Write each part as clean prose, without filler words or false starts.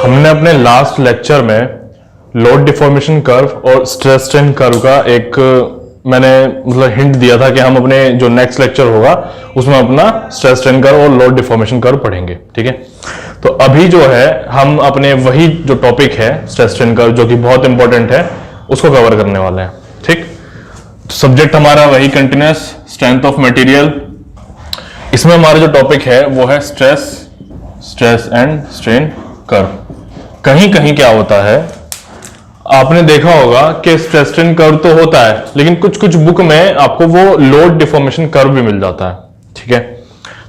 हमने अपने last lecture में लोड डिफॉर्मेशन कर्व और स्ट्रेस स्ट्रेन कर्व का एक मैंने हिंट दिया था कि हम अपने जो नेक्स्ट लेक्चर होगा उसमें अपना स्ट्रेस स्ट्रेन कर्व और लोड डिफॉर्मेशन कर्व पढ़ेंगे। ठीक है, तो अभी जो है हम अपने वही जो टॉपिक है स्ट्रेस स्ट्रेन कर्व जो कि बहुत इंपॉर्टेंट है उसको कवर करने वाले हैं। ठीक, तो सब्जेक्ट हमारा वही कंटिन्यूअस स्ट्रेंथ ऑफ मटेरियल। इसमें हमारा जो टॉपिक है वो है स्ट्रेस एंड स्ट्रेन कर्व। कहीं कहीं क्या होता है, आपने देखा होगा कि स्ट्रेस स्ट्रेन कर्व तो होता है लेकिन कुछ कुछ बुक में आपको वो लोड डिफॉर्मेशन कर्व भी मिल जाता है। ठीक है,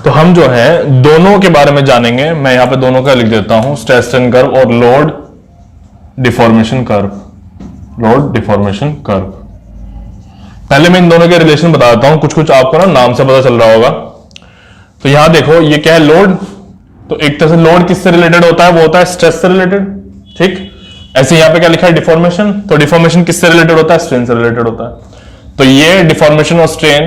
तो हम जो है दोनों के बारे में जानेंगे। मैं यहां पे दोनों का लिख देता हूं, स्ट्रेस स्ट्रेन कर्व और load deformation curve. Load deformation curve, पहले मैं इन दोनों के रिलेशन बता देता हूं, कुछ कुछ आपको ना नाम से पता चल रहा होगा। तो यहां देखो ये क्या है, लोड। तो एक तरह से लोड किससे रिलेटेड होता है, वो होता है स्ट्रेस से रिलेटेड। ठीक, ऐसे यहां पे क्या लिखा है, डिफॉर्मेशन। तो डिफॉर्मेशन किससे रिलेटेड होता है, स्ट्रेन से रिलेटेड होता है। तो ये डिफॉर्मेशन और स्ट्रेन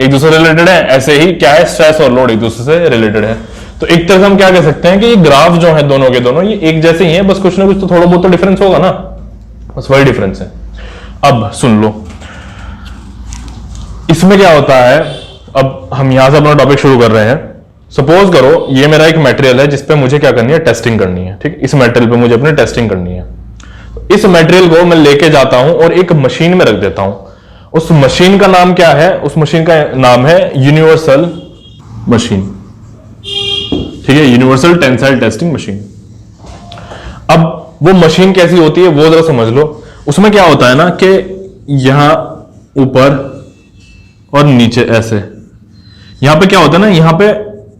एक दूसरे से रिलेटेड है, ऐसे ही क्या है, स्ट्रेस और लोड एक दूसरे से रिलेटेड है। तो एक तरह से हम क्या कह सकते हैं कि ये ग्राफ जो है दोनों के दोनों ये एक जैसे ही है, बस कुछ ना कुछ तो थोड़ा बहुत तो डिफरेंस होगा ना, बस वही डिफरेंस है। अब सुन लो, इसमें क्या होता है, अब हम यहां से अपना टॉपिक शुरू कर रहे हैं। सपोज करो ये मेरा एक मटेरियल है जिसपे मुझे क्या करनी है, टेस्टिंग करनी है। ठीक, इस मटेरियल पे मुझे अपनी टेस्टिंग करनी है। इस मटेरियल को मैं लेके जाता हूं और एक मशीन में रख देता हूं। उस मशीन का नाम क्या है, उस मशीन का नाम है यूनिवर्सल मशीन। ठीक है, यूनिवर्सल टेंसाइल टेस्टिंग मशीन। अब वो मशीन कैसी होती है वो जरा समझ लो। उसमें क्या होता है ना कि यहां ऊपर और नीचे ऐसे, यहां पे क्या होता है ना, यहां पे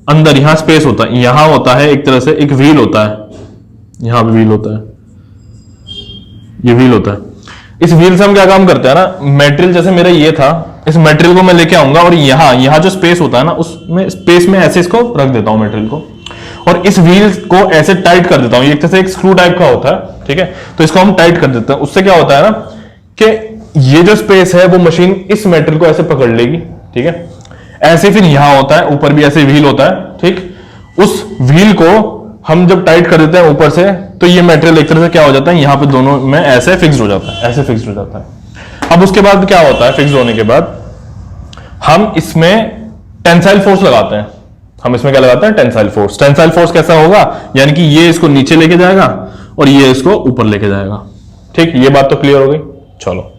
अंदर यहां स्पेस होता है, यहां होता है एक तरह से एक व्हील होता है, यहां पे व्हील होता है, ये व्हील होता है। इस व्हील से हम क्या काम करते हैं ना, मटेरियल जैसे मेरा ये था, इस मटेरियल को मैं लेके आऊंगा और यहां जो स्पेस होता है ना, उसमें स्पेस में ऐसे इसको रख देता हूं मटेरियल को, और इस व्हील को ऐसे टाइट कर देता हूं। एक तरह से एक स्क्रू टाइप का होता है। ठीक है, तो इसको हम टाइट कर देते हैं। उससे क्या होता है ना कि ये जो स्पेस है वो मशीन इस मटेरियल को ऐसे पकड़ लेगी। ठीक है, ऐसे फिर यहां होता है, ऊपर भी ऐसे व्हील होता है। ठीक, उस व्हील को हम जब टाइट कर देते हैं ऊपर से, तो ये मटेरियल एक तरह से क्या हो जाता है, यहां पे दोनों में ऐसे फिक्स हो जाता है, ऐसे फिक्स हो जाता है। अब उसके बाद क्या होता है, फिक्स होने के बाद हम इसमें टेंसाइल फोर्स लगाते हैं। हम इसमें क्या लगाते हैं, टेंसाइल फोर्स। टेंसाइल फोर्स कैसा होगा, यानी कि ये इसको नीचे लेके जाएगा और ये इसको ऊपर लेके जाएगा। ठीक, ये बात तो क्लियर हो गई। चलो,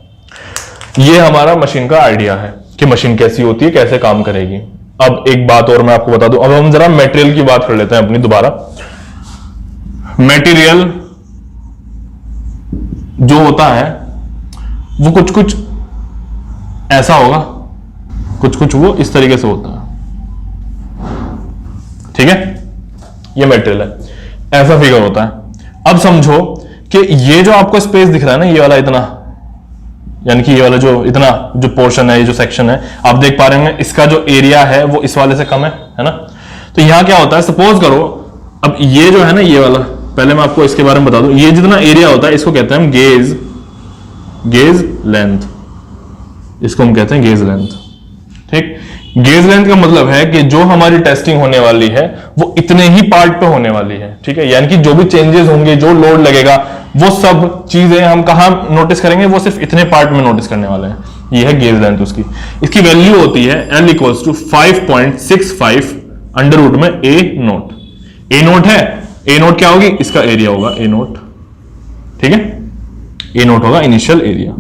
ये हमारा मशीन का आइडिया है कि मशीन कैसी होती है, कैसे काम करेगी। अब एक बात और मैं आपको बता दूं, अब हम जरा मटेरियल की बात कर लेते हैं अपनी दोबारा। मटेरियल जो होता है वो कुछ कुछ ऐसा होगा, कुछ कुछ वो इस तरीके से होता है। ठीक है, ये मटेरियल है, ऐसा फिगर होता है। अब समझो कि ये जो आपको स्पेस दिख रहा है ना, ये वाला इतना, यानी कि ये वाला जो इतना जो पोर्शन है, ये जो सेक्शन है, आप देख पा रहे हैं इसका जो एरिया है वो इस वाले से कम है ना। तो यहां क्या होता है, सपोज करो अब ये जो है ना, ये वाला, पहले मैं आपको इसके बारे में बता दूं, ये जितना एरिया होता है इसको कहते हैं हम गेज लेंथ। इसको हम कहते हैं गेज लेंथ। ठीक, गेज लेंथ का मतलब है कि जो हमारी टेस्टिंग होने वाली है वो इतने ही पार्ट पे होने वाली है। ठीक है, यानी कि जो भी चेंजेस होंगे, जो लोड लगेगा, वो सब चीजें हम कहां नोटिस करेंगे, वो सिर्फ इतने पार्ट में नोटिस करने वाले हैं। ये है गेज लेंथ उसकी। इसकी वैल्यू होती है L = 5.65 अंडर रूट में A नोट। A नोट है, A नोट क्या होगी, इसका एरिया होगा A नोट। ठीक है, A नोट होगा इनिशियल एरिया,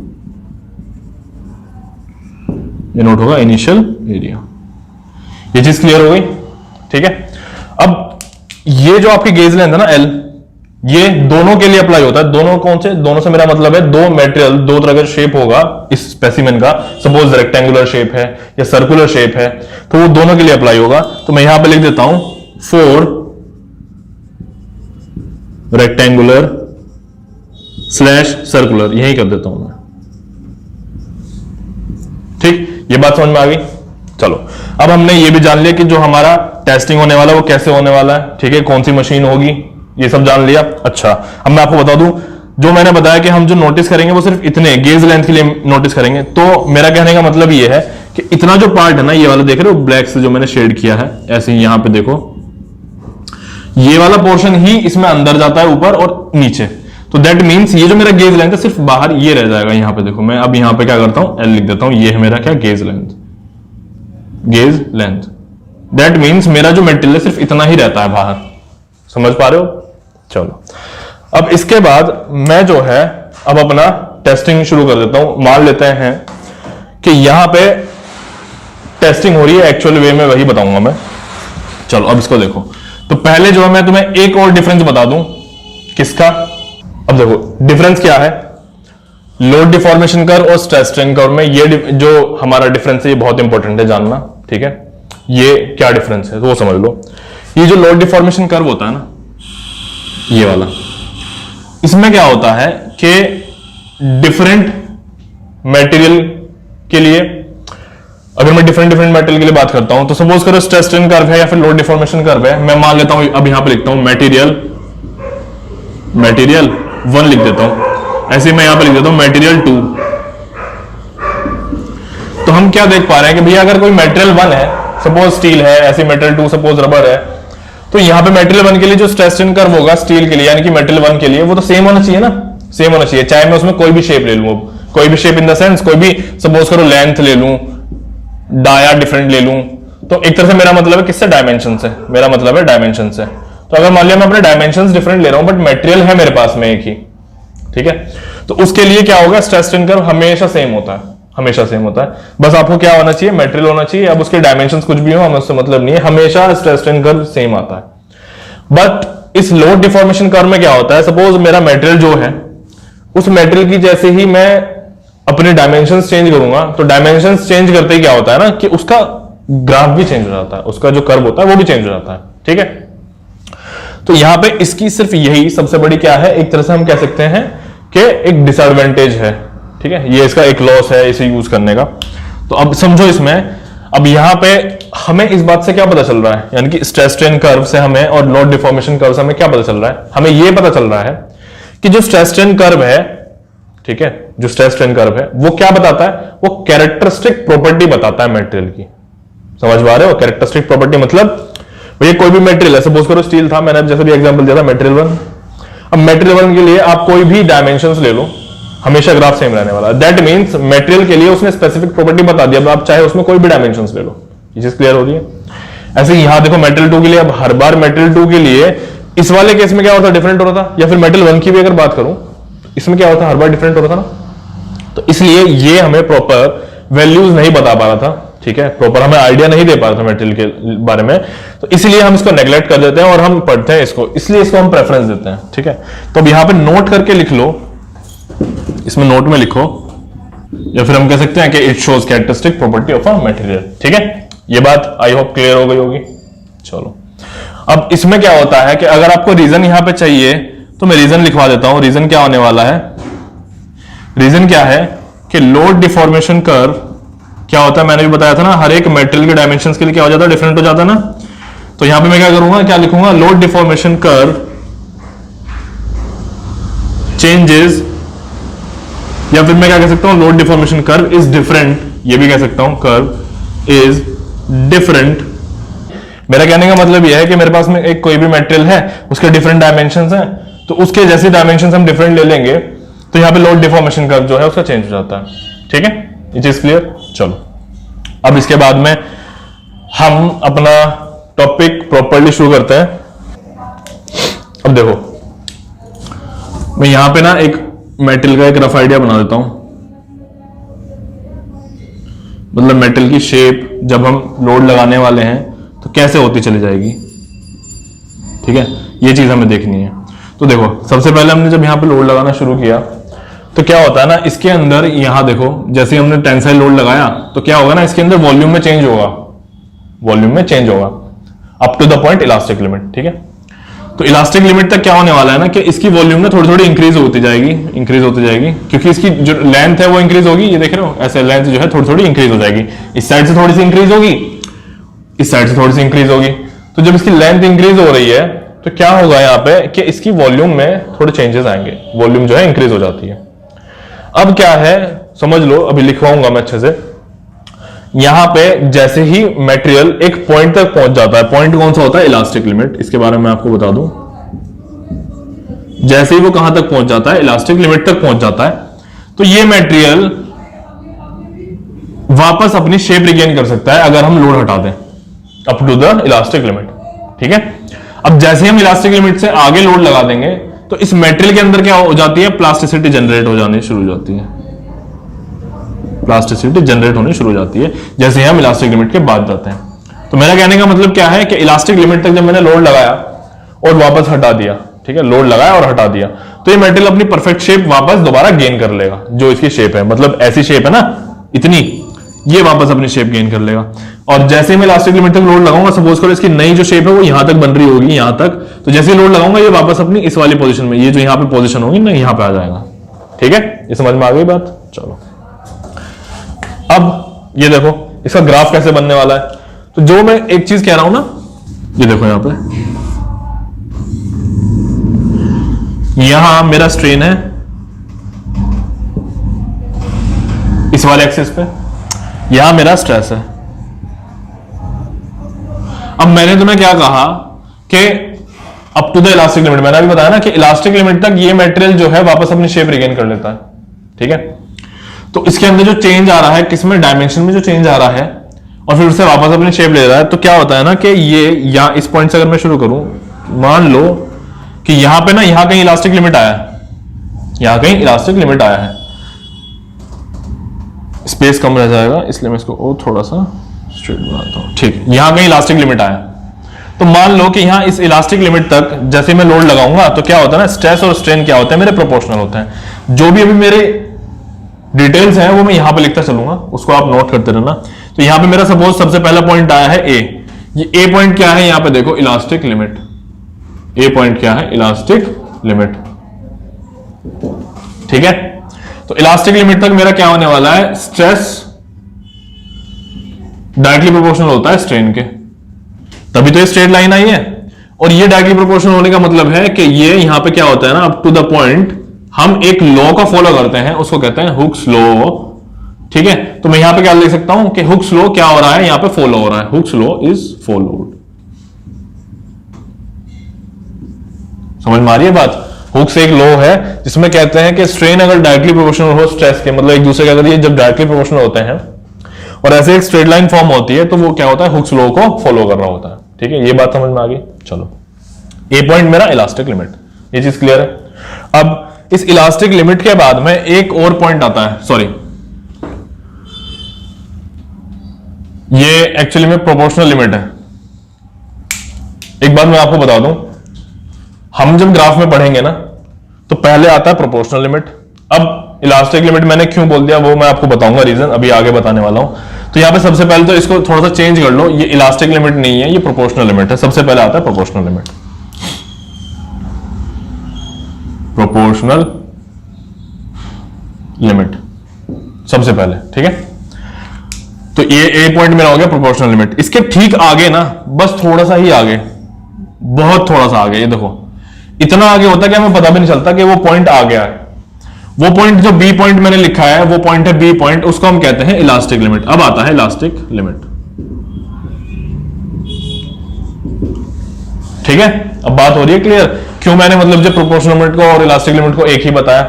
A नोट होगा इनिशियल एरिया। ये चीज क्लियर हो गई। ठीक है, अब ये जो आपकी गेज लेंथ है ना L, ये दोनों के लिए अप्लाई होता है। दोनों कौन से, दोनों से मेरा मतलब है दो मटेरियल, दो तरह का शेप होगा इस स्पेसिमेन का। सपोज रेक्टेंगुलर शेप है या सर्कुलर शेप है, तो वो दोनों के लिए अप्लाई होगा। तो मैं यहां पे लिख देता हूं 4 रेक्टेंगुलर / सर्कुलर, यही कर देता हूं मैं। ठीक, ये बात समझ में आ गई। चलो, अब हमने ये भी जान लिया कि जो हमारा टेस्टिंग होने वाला है वो कैसे होने वाला है। ठीक है, कौन सी मशीन होगी, ये सब जान लिया। अच्छा, अब मैं आपको बता दूं, जो मैंने बताया कि हम जो नोटिस करेंगे वो सिर्फ इतने गेज लेंथ के लिए नोटिस करेंगे। तो मेरा कहने का मतलब ये है कि इतना जो पार्ट है ना, ये वाला देख रहे हो ब्लैक से जो मैंने शेड किया है, ऐसे ही यहां पे देखो, ये वाला पोर्शन ही इसमें अंदर जाता है ऊपर और नीचे। तो दैट मीन्स ये जो मेरा गेज लेंथ है सिर्फ बाहर ये रह जाएगा। यहां पे देखो, मैं अब यहां पे क्या करता हूं, एल लिख देता हूं। ये है मेरा क्या, gauge length, gauge length. That means मेरा जो मेटेरियल है सिर्फ इतना ही रहता है बाहर। समझ पा रहे हो? चलो, अब इसके बाद मैं जो है अब अपना टेस्टिंग शुरू कर देता हूं। मान लेते हैं कि यहां पे टेस्टिंग हो रही है एक्चुअल वे में, वही बताऊंगा मैं। चलो अब इसको देखो। तो पहले जो है मैं तुम्हें एक और डिफरेंस बता दूं। किसका? अब देखो डिफरेंस क्या है, लोड डिफॉर्मेशन कर्व और स्ट्रेस स्ट्रेन कर्व में ये जो हमारा डिफरेंस है ये बहुत इंपॉर्टेंट है जानना। ठीक है, ये क्या डिफरेंस है तो वो समझ लो। ये जो लोड डिफॉर्मेशन कर्व होता है ना, ये वाला, इसमें क्या होता है कि डिफरेंट मटेरियल के लिए, अगर मैं डिफरेंट मटेरियल के लिए बात करता हूं तो सपोज करो स्ट्रेस स्ट्रेन कर्व है या फिर लोड डिफॉर्मेशन कर्व है। मैं मान लेता हूं, अब यहां पे लिखता हूं मटेरियल 1 लिख देता हूं। ऐसे मैं यहां पे लिख देता हूं मटेरियल 2। तो हम क्या देख पा रहे हैं कि भैया अगर कोई मटेरियल 1 है, सपोज स्टील है, ऐसे मटेरियल 2 सपोज रबर है, तो यहां पे मटेरियल 1 के लिए जो स्ट्रेस स्ट्रेन कर्व होगा स्टील के लिए यानी कि मटेरियल 1 के लिए, वो तो सेम होना चाहिए ना, सेम होना चाहिए। चाहे मैं उसमें कोई भी शेप ले लूं, कोई भी शेप इन द सेंस कोई भी सपोज करो लेंथ ले लूं, डाया डिफरेंट ले लूं, तो एक तरह से मेरा मतलब है किससे, डायमेंशन से। मेरा मतलब है डायमेंशन से। तो अगर मान लिया मैं अपने डायमेंशंस डिफरेंट ले रहा हूं बट मटेरियल है मेरे पास में एक ही, ठीक है, तो उसके लिए क्या होगा, स्ट्रेस स्ट्रेन कर्व हमेशा सेम होता है, हमेशा सेम होता है। बस आपको क्या होना चाहिए, मटेरियल होना चाहिए। अब उसके डायमेंशंस कुछ भी हो हमें उससे मतलब नहीं है, हमेशा स्ट्रेस स्ट्रेन कर्व सेम आता है। बट इस लोड डिफॉर्मेशन कर्व में क्या होता है, सपोज मेरा मटेरियल जो है उस मटेरियल की जैसे ही मैं अपने डायमेंशंस चेंज करूंगा तो डायमेंशंस चेंज करते ही क्या होता है ना कि उसका ग्राफ भी चेंज हो जाता है, उसका जो कर्व होता है वो भी चेंज हो जाता है। ठीक है, तो यहां पे इसकी सिर्फ यही सबसे बड़ी क्या है, एक तरह से हम कह सकते हैं कि एक डिसएडवांटेज है। ठीक है, ये इसका एक लॉस है इसे यूज करने का। तो अब समझो इसमें, अब यहां पे हमें इस बात से क्या पता चल रहा है, यानी कि स्ट्रेस स्ट्रेन कर्व से हमें और लोड डिफॉर्मेशन कर्व से हमें क्या पता चल रहा है, हमें यह पता चल रहा है कि जो स्ट्रेस स्ट्रेन कर्व है, ठीक है, जो स्ट्रेस स्ट्रेन कर्व है वो क्या बताता है, वो कैरेक्टरिस्टिक प्रॉपर्टी बताता है मटेरियल की। समझ पा रहे हो, कैरेक्टरिस्टिक प्रॉपर्टी मतलब भैया कोई भी मटेरियल है, सपोज करो स्टील था, मैंने जैसे भी एग्जांपल दिया था मटेरियल 1। अब मटेरियल 1 के लिए आप कोई भी डायमेंशंस ले लो, हमेशा ग्राफ सेम रहने वाला। दैट मींस मटेरियल के लिए उसने स्पेसिफिक प्रॉपर्टी बता दी, अब आप चाहे उसमें कोई भी डायमेंशंस ले लो। ये चीज क्लियर हो रही है? ऐसे यहां देखो मटेरियल 2 के लिए, अब हर बार मटेरियल 2 के लिए इस वाले केस में क्या होता, डिफरेंट हो रहा था, या फिर मटेरियल 1 की भी अगर बात करूं इसमें क्या होता, हर बार डिफरेंट हो रहा था ना। तो इसलिए ये हमें प्रॉपर वैल्यूज नहीं बता पा रहा था, ठीक है, प्रॉपर हमें आइडिया नहीं दे पा रहा था मटेरियल के बारे में, तो इसलिए हम इसको नेग्लेक्ट कर देते हैं और हम पढ़ते हैं इसको, इसलिए इसको हम प्रेफरेंस देते हैं। ठीक है, तो अब यहां पे नोट करके लिख लो, इसमें नोट में लिखो, या फिर हम कह सकते हैं कि it shows characteristic property of a material. ठीक है, ये बात आई होप क्लियर हो गई होगी। चलो, अब इसमें क्या होता है कि अगर आपको रीजन यहां पे चाहिए तो मैं रीजन लिखवा देता हूं। रीजन क्या होने वाला है, रीजन क्या है कि लोड डिफॉर्मेशन कर्व क्या होता है, मैंने भी बताया था ना, हर एक मटेरियल के डायमेंशंस के लिए क्या हो जाता है, डिफरेंट हो जाता है ना। तो यहां पे मैं क्या करूंगा, क्या लिखूंगा, लोड डिफॉर्मेशन कर्व चेंजेस, या फिर मैं क्या कह सकता हूं, load deformation curve is different, ये भी कह सकता हूं, कर्व इज डिफरेंट। मेरा कहने का मतलब यह है कि मेरे पास में एक कोई भी मटेरियल है, उसके डिफरेंट डायमेंशंस हैं, तो उसके जैसे डायमेंशंस हम डिफरेंट ले लेंगे तो यहां पे लोड डिफॉर्मेशन कर्व जो है उसका चेंज हो जाता है। ठीक है, ये चीज क्लियर? चलो, अब इसके बाद में हम अपना टॉपिक प्रॉपर्ली शुरू करते हैं। अब देखो, मैं यहां पे ना एक मेटल का एक रफ आइडिया बना देता हूं, मतलब मेटल की शेप जब हम लोड लगाने वाले हैं तो कैसे होती चली जाएगी। ठीक है, ये चीज हमें देखनी है। तो देखो, सबसे पहले हमने जब यहां पे लोड लगाना शुरू किया तो क्या होता है ना, इसके अंदर यहां देखो, जैसे हमने टेंसाइल लोड लगाया तो क्या होगा ना, इसके अंदर वॉल्यूम में चेंज होगा, वॉल्यूम में चेंज होगा up to the point elastic limit. ठीक है, तो इलास्टिक लिमिट तक क्या होने वाला है ना कि इसकी वॉल्यूम ना थोड़ी थोड़ी इंक्रीज होती जाएगी, क्योंकि इसकी जो लेंथ है वो इंक्रीज होगी। ये देख रहे हो, ऐसे लेंथ जो है थोड़ी थोड़ी इंक्रीज हो जाएगी, इस साइड से थोड़ी सी इंक्रीज होगी, इस साइड से थोड़ी सी इंक्रीज होगी। तो जब इसकी लेंथ इंक्रीज हो रही है तो क्या होगा यहाँ पे कि इसकी वॉल्यूम में थोड़े चेंजेस आएंगे, वॉल्यूम जो है इंक्रीज हो जाती है। अब क्या है समझ लो, अभी लिखवाऊंगा मैं अच्छे से यहां पे जैसे ही मटेरियल एक पॉइंट तक पहुंच जाता है, पॉइंट कौन सा होता है? Elastic limit. इसके बारे में आपको बता दूं, जैसे ही वो कहां तक पहुंच जाता है? इलास्टिक लिमिट तक पहुंच जाता है, तो ये मटेरियल वापस अपनी शेप रिगेन कर सकता है अगर हम लोड हटा दें up to the elastic limit. ठीक है, अब जैसे हम इलास्टिक लिमिट से आगे लोड लगा देंगे तो इस मटेरियल के अंदर क्या हो जाती है? प्लास्टिसिटी जनरेट हो जानी शुरू हो जाती है, प्लास्टिसिटी जनरेट होनी शुरू हो जाती है जैसे ही हम इलास्टिक लिमिट के बाद जाते हैं। तो मेरा कहने का मतलब क्या है कि इलास्टिक लिमिट तक जब मैंने लोड लगाया और वापस हटा दिया, ठीक है, लोड लगाया और हटा दिया, तो ये मटेरियल अपनी परफेक्ट शेप वापस दोबारा गेन कर लेगा। जो इसकी शेप है, मतलब ऐसी शेप है ना, इतनी, ये वापस अपनी शेप गेन कर लेगा। और जैसे मैं इलास्टिक लिमिट तक लोड लगाऊंगा, सपोज करो इसकी नई जो शेप है वो यहां तक बन रही होगी, यहां तक, तो जैसे ही लोड लगाऊंगा ये वापस अपनी इस वाली पोजीशन में, ये जो यहां पे पोजीशन होगी ना, यहां पे आ जाएगा। ठीक है, ये समझ में आ गई बात? चलो अब ये देखो इसका ग्राफ कैसे बनने वाला है। तो जो मैं एक चीज कह रहा हूं ना, ये देखो यहां पे, यहां मेरा स्ट्रेन है इस वाले एक्सिस पे, यहां मेरा स्ट्रेस है। अब मैंने तुम्हें क्या कहा कि up to the elastic limit, मैंने अभी बताया ना कि इलास्टिक लिमिट तक ये मटेरियल जो है वापस अपनी शेप रिगेन कर लेता है। ठीक है, तो इसके अंदर जो चेंज आ रहा है, किसमें? डायमेंशन में जो चेंज आ रहा है, और फिर उससे वापस अपनी शेप ले रहा है, तो क्या होता है ना कि ये या इस पॉइंट से अगर मैं शुरू करूं, मान लो कि यहां पे ना, यहां कहीं इलास्टिक लिमिट आया है, यहां कहीं इलास्टिक लिमिट आया है, स्पेस कम रह जाएगा इसलिए मैं इसको और थोड़ा सा स्ट्रेट बनाता हूं। ठीक है, यहां कहीं इलास्टिक लिमिट आया, तो मान लो कि यहां इस इलास्टिक लिमिट तक जैसे मैं लोड लगाऊंगा तो क्या होता है ना, स्ट्रेस और स्ट्रेन क्या होते हैं? मेरे प्रोपोर्शनल होते हैं। जो भी अभी मेरे डिटेल्स हैं वो मैं यहां पे लिखता चलूंगा, उसको आप नोट करते रहना। तो यहां पे मेरा सपोज सबसे पहला पॉइंट आया है ए, ये ए पॉइंट क्या है? यहां पे देखो इलास्टिक लिमिट, ए पॉइंट क्या है? Elastic limit. ठीक है, तो इलास्टिक लिमिट तक मेरा क्या होने वाला है? स्ट्रेस डायरेक्टली प्रोपोर्शनल होता है स्ट्रेन के, तभी तो ये स्ट्रेट लाइन आई है। और ये डायरेक्टली प्रोपोर्शनल होने का मतलब है कि ये यहां पे क्या होता है ना, अप टू द पॉइंट हम एक लॉ का फॉलो करते हैं, उसको कहते हैं हुक्स लॉ। ठीक है, तो मैं यहां पे क्या लिख सकता हूं कि हुक्स लॉ क्या हो रहा है? यहां पे फॉलो हो रहा है, हुक्स लॉ इज फॉलोड। समझ में आ रही है बात? हुक्स एक लॉ है जिसमें कहते हैं कि स्ट्रेन अगर डायरेक्टली प्रोपोर्शनल हो स्ट्रेस के, मतलब एक दूसरे के अगर ये जब डायरेक्टली प्रोपोर्शनल होते हैं और ऐसे एक स्ट्रेट लाइन फॉर्म होती है, तो वो क्या होता है? हुक्स लॉ को फॉलो कर रहा होता है। ठीक है, ये बात समझ में आ गई? चलो, ए पॉइंट मेरा इलास्टिक लिमिट, ये चीज क्लियर है। अब इस इलास्टिक लिमिट के बाद में एक और पॉइंट आता है, सॉरी, ये एक्चुअली में प्रोपोर्शनल लिमिट है। एक बात मैं आपको बता दूं, हम जब ग्राफ में पढ़ेंगे ना तो पहले आता है प्रोपोर्शनल लिमिट। अब इलास्टिक लिमिट मैंने क्यों बोल दिया वो मैं आपको बताऊंगा, रीजन अभी आगे बताने वाला हूं। तो यहां पे सबसे पहले तो इसको थोड़ा सा चेंज कर लो, ये इलास्टिक लिमिट नहीं है, ये प्रोपोर्शनल लिमिट है। सबसे पहले आता है प्रोपोर्शनल लिमिट, प्रोपोर्शनल लिमिट सबसे पहले। ठीक है, तो ये ए पॉइंट मेरा हो गया प्रोपोर्शनल लिमिट। इसके ठीक आगे ना, बस थोड़ा सा ही आगे, बहुत थोड़ा सा आगे, ये देखो इतना आगे होता है कि हमें पता भी नहीं चलता कि वो पॉइंट आ गया है। वो पॉइंट जो बी पॉइंट मैंने लिखा है, वो पॉइंट है बी पॉइंट, उसको हम कहते हैं इलास्टिक लिमिट। अब आता है इलास्टिक लिमिट। ठीक है, अब बात हो रही है क्लियर? क्यों मैंने मतलब जब प्रोपोर्शनल लिमिट को और इलास्टिक लिमिट को एक ही बताया?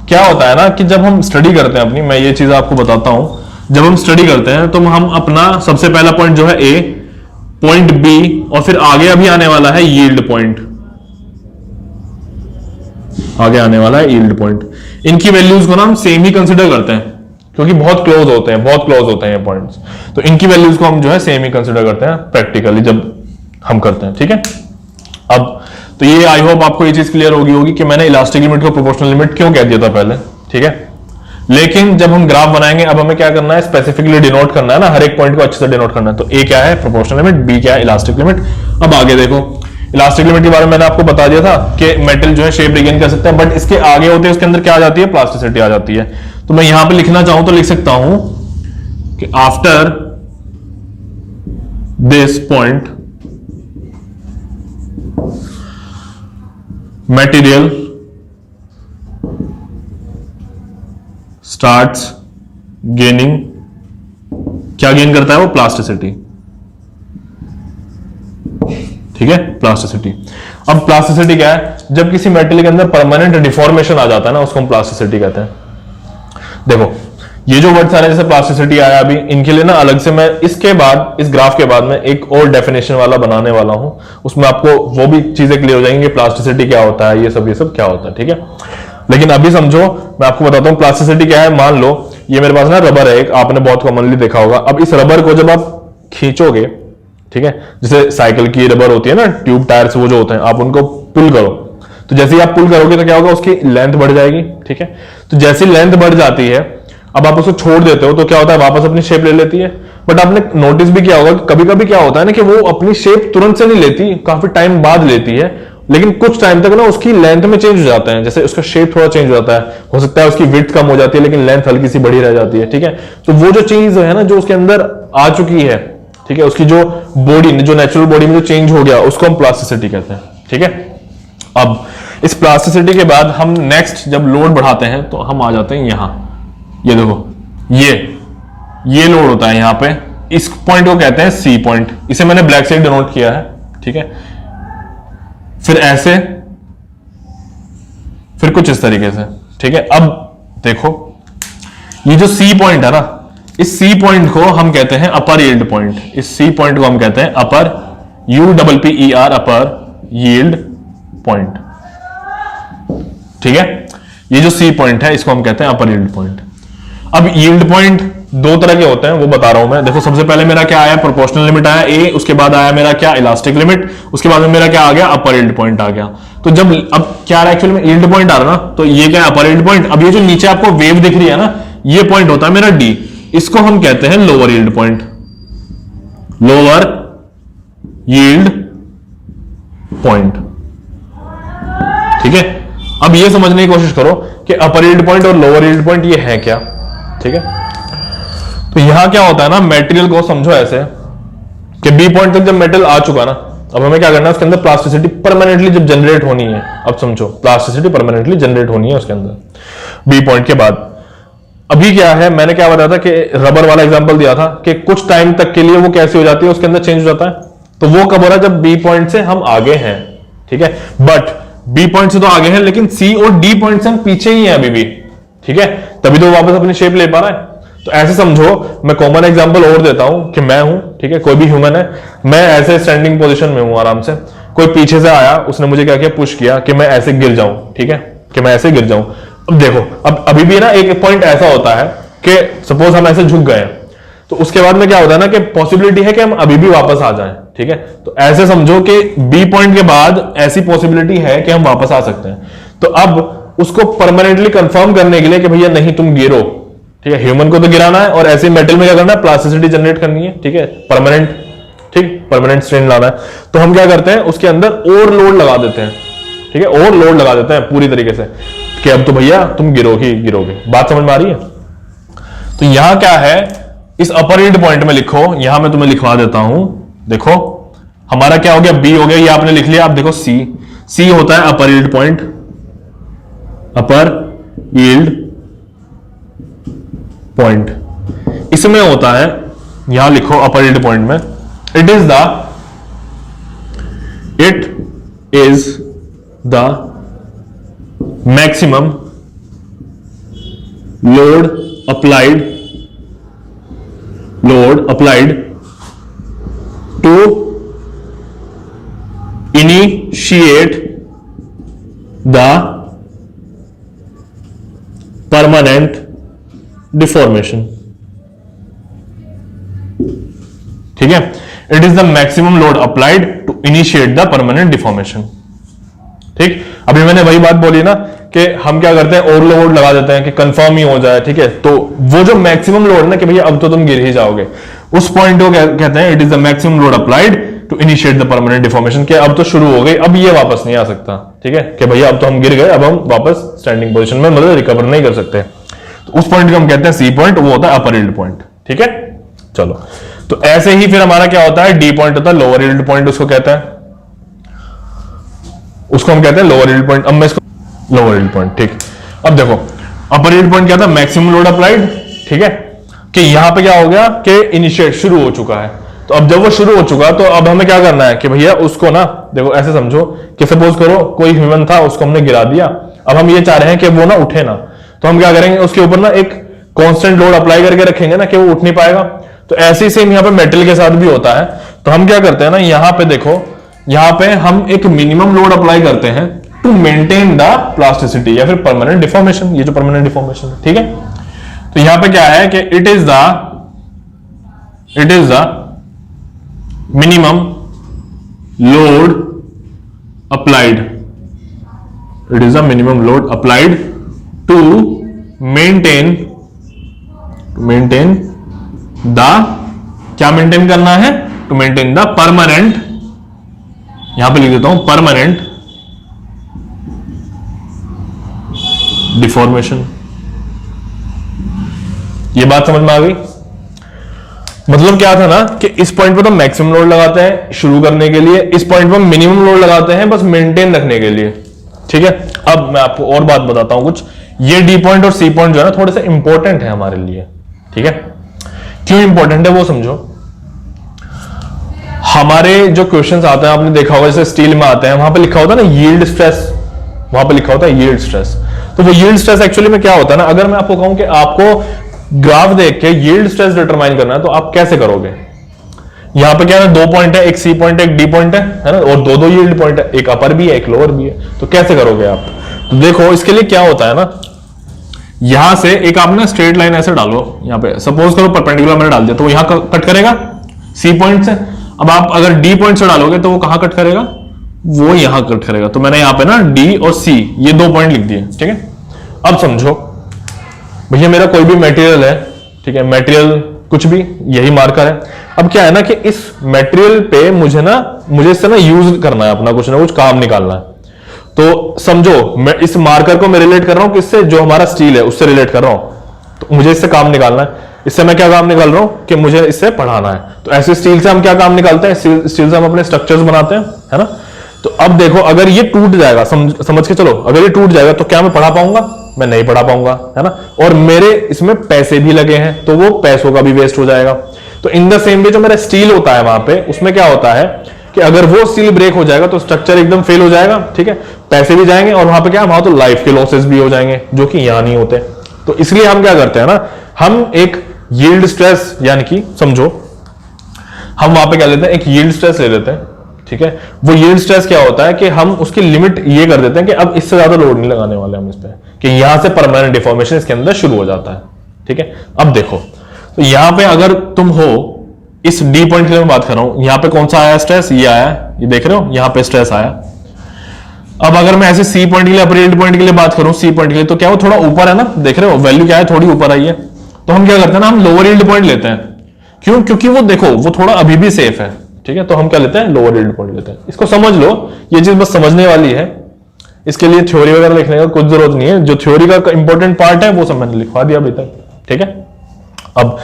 क्या होता है ना कि जब हम स्टडी करते हैं अपनी, मैं ये चीज आपको बताता हूं, जब हम स्टडी करते हैं तो हम अपना सबसे पहला पॉइंट जो है ए, पॉइंट बी, और फिर आगे अभी आने वाला है यील्ड पॉइंट, आगे आने वाला है यील्ड पॉइंट। इनकी वैल्यूज को ना हम सेम ही कंसीडर करते हैं क्योंकि बहुत क्लोज होते हैं, बहुत क्लोज होते हैं ये पॉइंट्स, तो इनकी वैल्यूज को हम जो है सेम ही कंसीडर करते हैं प्रैक्टिकली जब हम करते हैं। ठीक है, अब तो ये आई होप आपको ये चीज क्लियर होगी कि मैंने इलास्टिक लिमिट को प्रोपोर्शनल लिमिट क्यों कह दिया था पहले। ठीक है, लेकिन जब हम ग्राफ बनाएंगे अब हमें क्या करना है? स्पेसिफिकली डिनोट करना है ना, हर एक पॉइंट को अच्छे से डिनोट करना है। तो ए क्या है? प्रोपोर्शनल लिमिट, बी क्या है? Elastic limit. अब आगे देखो, इलास्टिक लिमिट के बारे में मैंने आपको बता दिया था कि मेटल जो है शेप रिगेन कर सकता है, बट इसके आगे होते हैं उसके अंदर क्या आ जाती है? प्लास्टिसिटी आ जाती है। तो मैं यहां पे लिखना चाहूं तो लिख सकता हूं कि after this point material starts gaining क्या गेन करता है वो? प्लास्टिसिटी। ठीक है, प्लास्टिसिटी। अब प्लास्टिसिटी क्या है? जब किसी मेटेरियल के अंदर परमानेंट डिफॉर्मेशन आ जाता है ना, उसको हम प्लास्टिसिटी कहते हैं। देखो ये जो वर्ड्स आ रहे हैं जैसे प्लास्टिसिटी आया अभी, इनके लिए ना अलग से मैं इसके बाद, इस ग्राफ के बाद में एक और डेफिनेशन वाला बनाने वाला हूं, उसमें आपको वो भी चीजें क्लियर हो जाएंगी कि प्लास्टिसिटी क्या होता है, ये सब क्या होता है। ठीक है, लेकिन अभी समझो, मैं आपको बताता हूं प्लास्टिसिटी क्या है। मान लो ये मेरे पास ना रबर है एक, आपने बहुत कॉमनली देखा होगा। अब इस रबर को जब आप खींचोगे, ठीक है, जैसे साइकिल की रबर होती है ना, ट्यूब टायर्स वो जो होते हैं, आप उनको पुल करो, तो जैसे ही आप पुल करोगे तो क्या होगा? उसकी लेंथ बढ़ जाएगी। ठीक है, तो जैसी लेंथ बढ़ जाती है, अब आप उसको छोड़ देते हो तो क्या होता है? वापस अपनी शेप ले लेती है। बट आपने नोटिस भी किया होगा कि कभी कभी क्या होता है ना कि वो अपनी शेप तुरंत से नहीं लेती, काफी टाइम बाद लेती है, लेकिन कुछ टाइम तक ना उसकी लेंथ में चेंज हो जाता है, जैसे उसका शेप थोड़ा चेंज हो जाता है, हो सकता है उसकी विड्थ कम हो जाती है लेकिन लेंथ हल्की सी बड़ी रह जाती है। ठीक है, तो वो जो चीज है ना जो उसके अंदर आ चुकी है, ठीक है, उसकी जो बॉडी, जो नेचुरल बॉडी में जो चेंज हो गया, उसको हम प्लास्टिसिटी कहते हैं। ठीक है, अब इस प्लास्टिसिटी के बाद हम नेक्स्ट जब लोड बढ़ाते हैं तो हम आ जाते हैं यहां। ये देखो, ये लोड होता है यहां पे, इस पॉइंट को कहते हैं सी पॉइंट, इसे मैंने ब्लैक से डिनोट किया है। ठीक है, फिर ऐसे, फिर कुछ इस तरीके से। ठीक है, अब देखो ये जो सी पॉइंट है ना, इस सी पॉइंट को हम कहते हैं अपर यील्ड पॉइंट। इस सी पॉइंट को हम कहते हैं अपर, UPPER, अपर यील्ड पॉइंट। ठीक है, ये जो सी पॉइंट है इसको हम कहते हैं अपर यील्ड पॉइंट। अब यील्ड पॉइंट दो तरह के होते हैं, वो बता रहा हूं मैं। देखो सबसे पहले मेरा क्या आया? प्रोपोर्शनल लिमिट आया ए, उसके बाद आया मेरा क्या? इलास्टिक लिमिट, उसके बाद में मेरा क्या आ गया? अपर यील्ड पॉइंट आ गया। तो जब अब क्या एक्चुअली में यील्ड पॉइंट आ रहा ना, तो ये क्या है? Upper yield point. अब ये जो नीचे आपको वेव दिख रही है ना, ये पॉइंट होता है मेरा डी, इसको हम कहते हैं lower yield point. Lower yield point. ठीक है, अब ये समझने की कोशिश करो कि अपर यील्ड पॉइंट और लोअर यील्ड पॉइंट ये है क्या। ठीक है, तो यहां क्या होता है ना, मेटेरियल को समझो ऐसे कि बी पॉइंट तक जब मेटेरियल आ चुका ना, अब हमें क्या करना है? उसके अंदर प्लास्टिसिटी परमानेंटली जब जनरेट होनी है, अब समझो प्लास्टिसिटी परमानेंटली जनरेट होनी है उसके अंदर बी पॉइंट के बाद। अभी क्या है, मैंने क्या बताया था कि रबर वाला एग्जांपल दिया था कि कुछ टाइम तक के लिए वो कैसे हो जाती है, उसके अंदर चेंज हो जाता है। तो वो कब हो रहा है? जब बी पॉइंट से हम आगे हैं। ठीक है, बट बी पॉइंट से तो आगे हैं लेकिन सी और डी पॉइंट से हम पीछे ही हैं अभी भी। ठीक है, तभी तो वापस अपनी शेप ले पा रहा है। तो ऐसे समझो, मैं कॉमन एग्जांपल और देता हूं कि मैं हूं, ठीक है, कोई भी ह्यूमन है, मैं ऐसे स्टैंडिंग पोजीशन में हूं आराम से, कोई पीछे से आया, उसने मुझे क्या किया? पुश किया कि मैं ऐसे गिर जाऊं। ठीक है, कि मैं ऐसे गिर जाऊं। अब देखो, अब अभी भी ना एक पॉइंट ऐसा होता है कि सपोज हम ऐसे झुक गए, तो उसके बाद में क्या होता है ना कि पॉसिबिलिटी है कि हम अभी भी वापस आ जाएं। ठीक है, तो ऐसे समझो कि बी पॉइंट के बाद ऐसी पॉसिबिलिटी है कि हम वापस आ सकते हैं। तो अब उसको परमानेंटली कंफर्म करने के लिए कि भैया नहीं तुम गिरो, ठीक है, ह्यूमन को तो गिराना है और ऐसे मेटल में क्या करना है? प्लास्टिसिटी जनरेट करनी है। ठीक है, परमानेंट, ठीक, परमानेंट स्ट्रेन लाना है। तो हम क्या करते हैं? उसके अंदर और लोड लगा देते हैं। ठीक है, और लोड लगा देते हैं पूरी तरीके से कि अब तो भैया तुम गिरोगे। बात समझ में आ रही है? तो यहां क्या है, इस अपर यील्ड पॉइंट में लिखो, यहां मैं तुम्हें लिखवा देता हूं। देखो हमारा क्या हो गया? बी हो गया, ये आपने लिख लिया। आप देखो सी होता है upper yield point, upper yield point. इसमें होता है, यहां लिखो अपर यील्ड पॉइंट में, it is the maximum load applied to initiate the permanent deformation. ठीक है, it is the maximum load applied to initiate the permanent deformation. ठीक, अभी मैंने वही बात बोली ना कि हम क्या करते हैं? और लोड लगा देते हैं कि कंफर्म ही हो जाए। ठीक है, तो वो जो मैक्सिमम लोड ना कि भैया अब तो तुम गिर ही जाओगे, उस पॉइंट को कहते हैं it is the maximum load applied to initiate the permanent deformation, कि अब तो शुरू हो गई, अब ये वापस नहीं आ सकता। ठीक है, कि भैया अब तो हम गिर गए, अब हम वापस स्टैंडिंग पोजीशन में मतलब रिकवर नहीं कर सकते। तो उस पॉइंट को हम कहते हैं सी पॉइंट, वो होता है अपर यील्ड पॉइंट। ठीक है, चलो, तो ऐसे ही फिर हमारा क्या होता है? डी पॉइंट होता है लोअर यील्ड पॉइंट, उसको कहते हैं, उसको हम कहते हैं लोअर यील्ड पॉइंट। अब मैं इसको लोअर यील्ड पॉइंट, ठीक। अब देखो अपर यील्ड पॉइंट क्या था? मैक्सिमम लोड अप्लाइड, ठीक है, कि यहां पे क्या हो गया कि इनिशिएट शुरू हो चुका है। तो अब जब वो शुरू हो चुका तो अब हमें क्या करना है कि भैया उसको ना देखो ऐसे समझो कि सपोज करो कोई ह्यूमन था, उसको हमने गिरा दिया, अब हम ये चाह रहे हैं कि वो ना उठे ना, तो हम क्या करेंगे उसके ऊपर ना एक कांस्टेंट लोड अप्लाई करके रखेंगे ना कि वो उठ नहीं पाएगा। तो ऐसे ही सेम यहाँ पे मेटल के साथ भी होता है। तो हम क्या करते हैं ना, यहाँ पे देखो, यहाँ पे हम एक मिनिमम लोड अप्लाई करते हैं टू मेंटेन द प्लास्टिसिटी या फिर परमानेंट डिफॉर्मेशन, ये जो परमानेंट डिफॉर्मेशन है, ठीक है। तो यहां पे क्या है कि it is the minimum load applied, it is the minimum load applied to maintain the, क्या मेंटेन करना है, टू मेंटेन द परमानेंट, यहां पे लिख देता हूं परमानेंट डिफॉर्मेशन। ये बात समझ में आ गई? मतलब क्या था ना कि इस पॉइंट पे तो मैक्सिमम लोड लगाते हैं शुरू करने के लिए, इस पॉइंट पे मिनिमम लोड लगाते हैं बस मेंटेन रखने के लिए, ठीक है। अब मैं आपको और बात बताता हूं कुछ, ये डी पॉइंट और सी पॉइंट जो है ना थोड़े से इंपॉर्टेंट है हमारे लिए, ठीक है। क्यों इंपॉर्टेंट है वो समझो। हमारे जो क्वेश्चंस आते हैं आपने देखा होगा, जैसे स्टील में आते हैं, वहां पे लिखा होता है ना यील्ड स्ट्रेस, वहां पे लिखा होता है यील्ड स्ट्रेस। तो वो यील्ड स्ट्रेस एक्चुअली में क्या होता है ना, अगर मैं आपको कहूं कि आपको ग्राफ देख के यील्ड स्ट्रेस डिटरमाइन करना है तो आप कैसे करोगे। यहां पे क्या है, 2 पॉइंट है, एक सी पॉइंट है, एक डी पॉइंट है ना, और दो यील्ड पॉइंट है, एक अपर भी है एक लोअर भी है। तो कैसे करोगे आप, तो देखो इसके लिए क्या होता है ना, यहां से एक आपने स्ट्रेट लाइन ऐसे डालो, यहां पे सपोज करो परपेंडिकुलर मैंने डाल दिया तो वो यहां कट करेगा सी पॉइंट से। अब आप अगर डी पॉइंट से डालोगे तो वो कहां कट करेगा, वो यहां कट करेगा। तो मैंने यहां पे ना डी और सी ये 2 पॉइंट लिख दिए, ठीक है। अब समझो भैया मेरा कोई भी मटेरियल है, ठीक है, मटेरियल कुछ भी, यही मार्कर है। अब क्या है ना कि इस मटेरियल पे मुझे इससे ना यूज करना है, अपना कुछ ना कुछ काम निकालना है। तो समझो मैं इस मार्कर को मैं रिलेट कर रहा हूं किससे, जो हमारा स्टील है उससे रिलेट कर रहा हूं। तो मुझे इससे काम निकालना है, इससे मैं क्या काम निकाल रहा हूं कि मुझे इससे पढ़ाना है। तो ऐसे स्टील से हम क्या काम निकालते हैं, स्टील से हम अपने स्ट्रक्चर्स बनाते हैं, है ना। तो अब देखो अगर ये टूट जाएगा, समझ के चलो, अगर ये टूट जाएगा तो क्या मैं पढ़ा पाऊंगा, मैं नहीं पढ़ा पाऊंगा, है ना। और मेरे इसमें पैसे भी लगे हैं तो वो पैसों का भी वेस्ट हो जाएगा। तो इन द सेम वे जो मेरा स्टील होता है वहां पे, उसमें क्या होता है कि अगर वो स्टील ब्रेक हो जाएगा तो स्ट्रक्चर एकदम फेल हो जाएगा, ठीक है, पैसे भी जाएंगे और वहां पे क्या, वहां तो लाइफ के लॉसेस भी हो जाएंगे जो कि यहां नहीं होते। तो इसलिए हम क्या करते हैं ना, हम एक यील्ड स्ट्रेस, यानी कि समझो हम वहां पे क्या लेते हैं, एक यील्ड स्ट्रेस ले लेते हैं, ठीक है। वो यील्ड स्ट्रेस क्या होता है कि हम उसकी लिमिट ये कर देते हैं कि अब इससे ज्यादा लोड नहीं लगाने वाले हम इस पे, कि यहां से परमानेंट डिफॉर्मेशन इसके अंदर शुरू हो जाता है, ठीक है। अब देखो तो यहां पे अगर तुम हो, इस डी पॉइंट के लिए मैं बात कर रहा हूं, यहां पे कौन सा आया स्ट्रेस, ये आया, ये देख रहे हो, यहां पे स्ट्रेस आया। अब अगर मैं ऐसे सी पॉइंट के लिए, अपर यील्ड पॉइंट के लिए बात करूं, सी पॉइंट के लिए, तो क्या वो थोड़ा ऊपर है ना, देख रहे हो वैल्यू क्या है, थोड़ी ऊपर आई है। तो हम क्या करते हैं ना, हम लोअर यील्ड पॉइंट लेते हैं। क्यों, क्योंकि वो देखो वो थोड़ा अभी भी सेफ है, ठीक है। तो हम क्या लेते हैं, लोअर यील्ड पॉइंट लेते हैं। इसको समझ लो, ये चीज बस समझने वाली है, इसके लिए थ्योरी वगैरह लिखने का कुछ जरूरत नहीं है। जो थ्योरी का इंपॉर्टेंट पार्ट है वो सब मैंने लिखवा दिया अभी तक, ठीक है। अब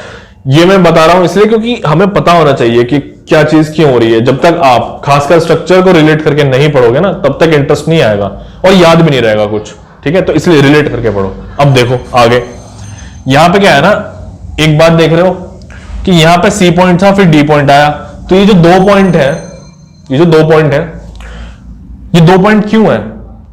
ये मैं बता रहा हूं इसलिए क्योंकि हमें पता होना चाहिए कि क्या चीज क्यों हो रही है। जब तक आप खासकर स्ट्रक्चर को रिलेट करके नहीं पढ़ोगे ना, तब तक इंटरेस्ट नहीं आएगा और याद भी नहीं रहेगा कुछ, ठीक है। तो इसलिए रिलेट करके पढ़ो। अब देखो आगे यहां पे क्या है ना, एक बात देख रहे हो कि यहां पे सी पॉइंट था, फिर डी पॉइंट आया। तो ये जो 2 पॉइंट है, ये 2 पॉइंट क्यों है।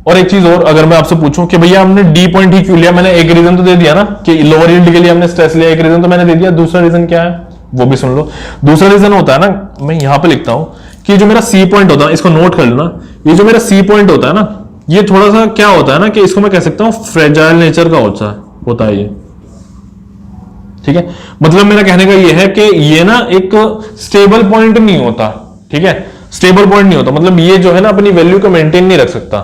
और एक चीज और, अगर मैं आपसे पूछूं कि भैया हमने डी पॉइंट ही क्यों लिया, मैंने एक रीजन तो दे दिया ना कि लोअर यील्ड के लिए हमने स्ट्रेस लिया, एक रीजन तो मैंने दे दिया। दूसरा रीजन क्या है वो भी सुन लो। दूसरा रीजन होता है ना, मैं यहां पे लिखता हूं कि जो मेरा सी पॉइंट होता है, इसको नोट कर लेना, ये जो मेरा सी पॉइंट होता है ना, ये थोड़ा सा क्या होता है ना कि इसको मैं कह सकता हूं फ्रेजाइल नेचर का होता है ये, ठीक है। मतलब मेरा कहने का ये है कि ये ना एक स्टेबल पॉइंट नहीं होता, ठीक है, स्टेबल पॉइंट नहीं होता। मतलब ये जो है ना अपनी वैल्यू को मेंटेन नहीं रख सकता,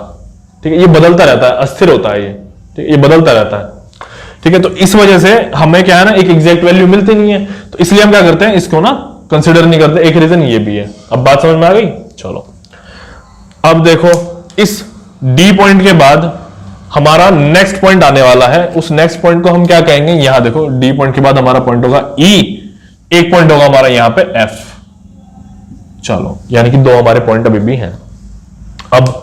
ठीक है, ये बदलता रहता है, अस्थिर होता है ये, ठीक है, ये बदलता रहता है, ठीक है। तो इस वजह से हमें क्या है ना, एक एग्जैक्ट वैल्यू मिलती नहीं है। तो इसलिए हम क्या करते हैं, इसको ना कंसिडर नहीं करते। एक रीजन ये भी है। अब बात समझ में आ गई, चलो। अब देखो इस डी पॉइंट के बाद हमारा नेक्स्ट पॉइंट आने वाला है। उस नेक्स्ट पॉइंट को हम क्या कहेंगे, यहां देखो डी पॉइंट के बाद हमारा पॉइंट होगा ई, एक पॉइंट होगा हमारा यहां पे एफ। चलो यानी कि 2 हमारे पॉइंट अभी भी हैं। अब